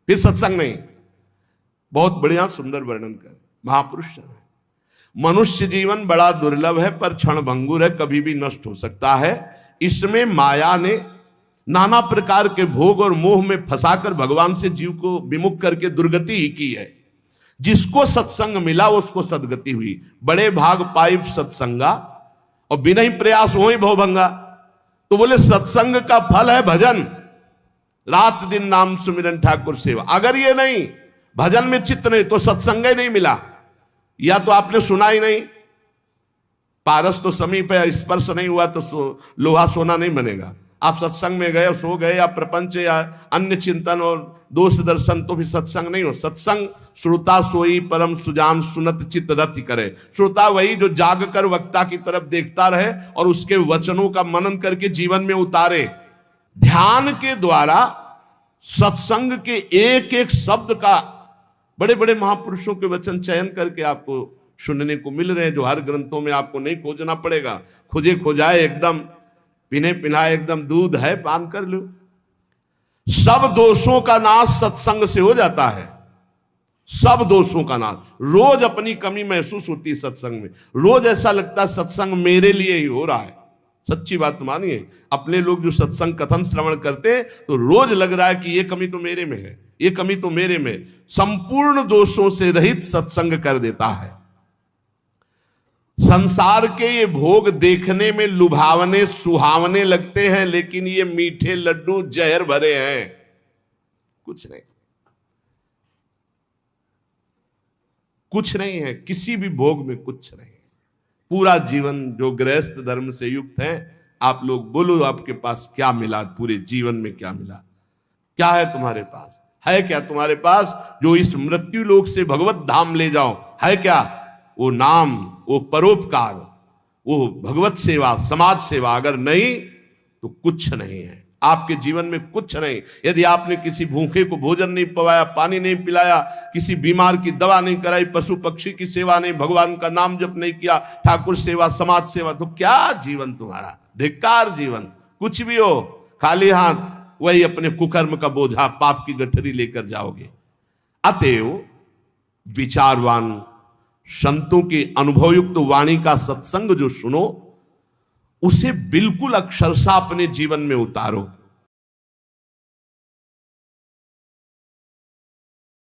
फिर सत्संग नहीं। बहुत बढ़िया सुंदर वर्णन कर महापुरुष है। मनुष्य जीवन बड़ा दुर्लभ है पर क्षण भंगुर है, कभी भी नष्ट हो सकता है। इसमें माया ने नाना प्रकार के भोग और मोह में फंसाकर भगवान से जीव को विमुख करके दुर्गति ही की है। जिसको सत्संग मिला उसको सदगति हुई। बड़े भाग पाई सत्संगा और बिना ही प्रयास हो ही भवभंगा। तो बोले सत्संग का फल है भजन, रात दिन नाम सुमिरन ठाकुर सेवा। अगर ये नहीं, भजन में चित्त नहीं तो सत्संग ही नहीं मिला, या तो आपने सुना ही नहीं। पारस तो समीप है, स्पर्श नहीं हुआ तो लोहा सोना नहीं बनेगा। आप सत्संग में गए, सो गए, या प्रपंच या अन्य चिंतन और दोष दर्शन, तो भी सत्संग नहीं हो। सत्संग श्रोता सोई परम सुजान सुनत चित्त रति करे। श्रोता वही जो जाग कर वक्ता की तरफ देखता रहे और उसके वचनों का मनन करके जीवन में उतारे। ध्यान के द्वारा सत्संग के एक एक शब्द का, बड़े बड़े महापुरुषों के वचन चयन करके आपको सुनने को मिल रहे हैं, जो हर ग्रंथों में आपको नहीं खोजना पड़ेगा, खोजे खोजाए एकदम, पीने पिलाए एकदम दूध है, पान कर लो। सब दोषों का नाश सत्संग से हो जाता है, सब दोषों का नाश। रोज अपनी कमी महसूस होती है सत्संग में, रोज ऐसा लगता है सत्संग मेरे लिए ही हो रहा है। सच्ची बात मानिए, अपने लोग जो सत्संग कथन श्रवण करते हैं तो रोज लग रहा है कि ये कमी तो मेरे में है, ये कमी तो मेरे में। संपूर्ण दोषों से रहित सत्संग कर देता है। संसार के ये भोग देखने में लुभावने सुहावने लगते हैं, लेकिन ये मीठे लड्डू जहर भरे हैं, कुछ नहीं, कुछ नहीं है, किसी भी भोग में कुछ नहीं। पूरा जीवन जो गृहस्थ धर्म से युक्त है, आप लोग बोलो आपके पास क्या मिला, पूरे जीवन में क्या मिला, क्या है तुम्हारे पास, है क्या तुम्हारे पास जो इस मृत्यु लोक से भगवत धाम ले जाओ, है क्या? वो नाम, वो परोपकार, वो भगवत सेवा, समाज सेवा। अगर नहीं तो कुछ नहीं है आपके जीवन में, कुछ नहीं। यदि आपने किसी भूखे को भोजन नहीं पवाया, पानी नहीं पिलाया, किसी बीमार की दवा नहीं कराई, पशु पक्षी की सेवा नहीं, भगवान का नाम जप नहीं किया, ठाकुर सेवा, समाज सेवा, तो क्या जीवन तुम्हारा? धिक्कार जीवन। कुछ भी हो, खाली हाथ वही अपने कुकर्म का बोझा, पाप की गठरी लेकर जाओगे। अतएव विचारवान संतों की अनुभवयुक्त वाणी का सत्संग जो सुनो, उसे बिल्कुल अक्षरशः अपने जीवन में उतारो।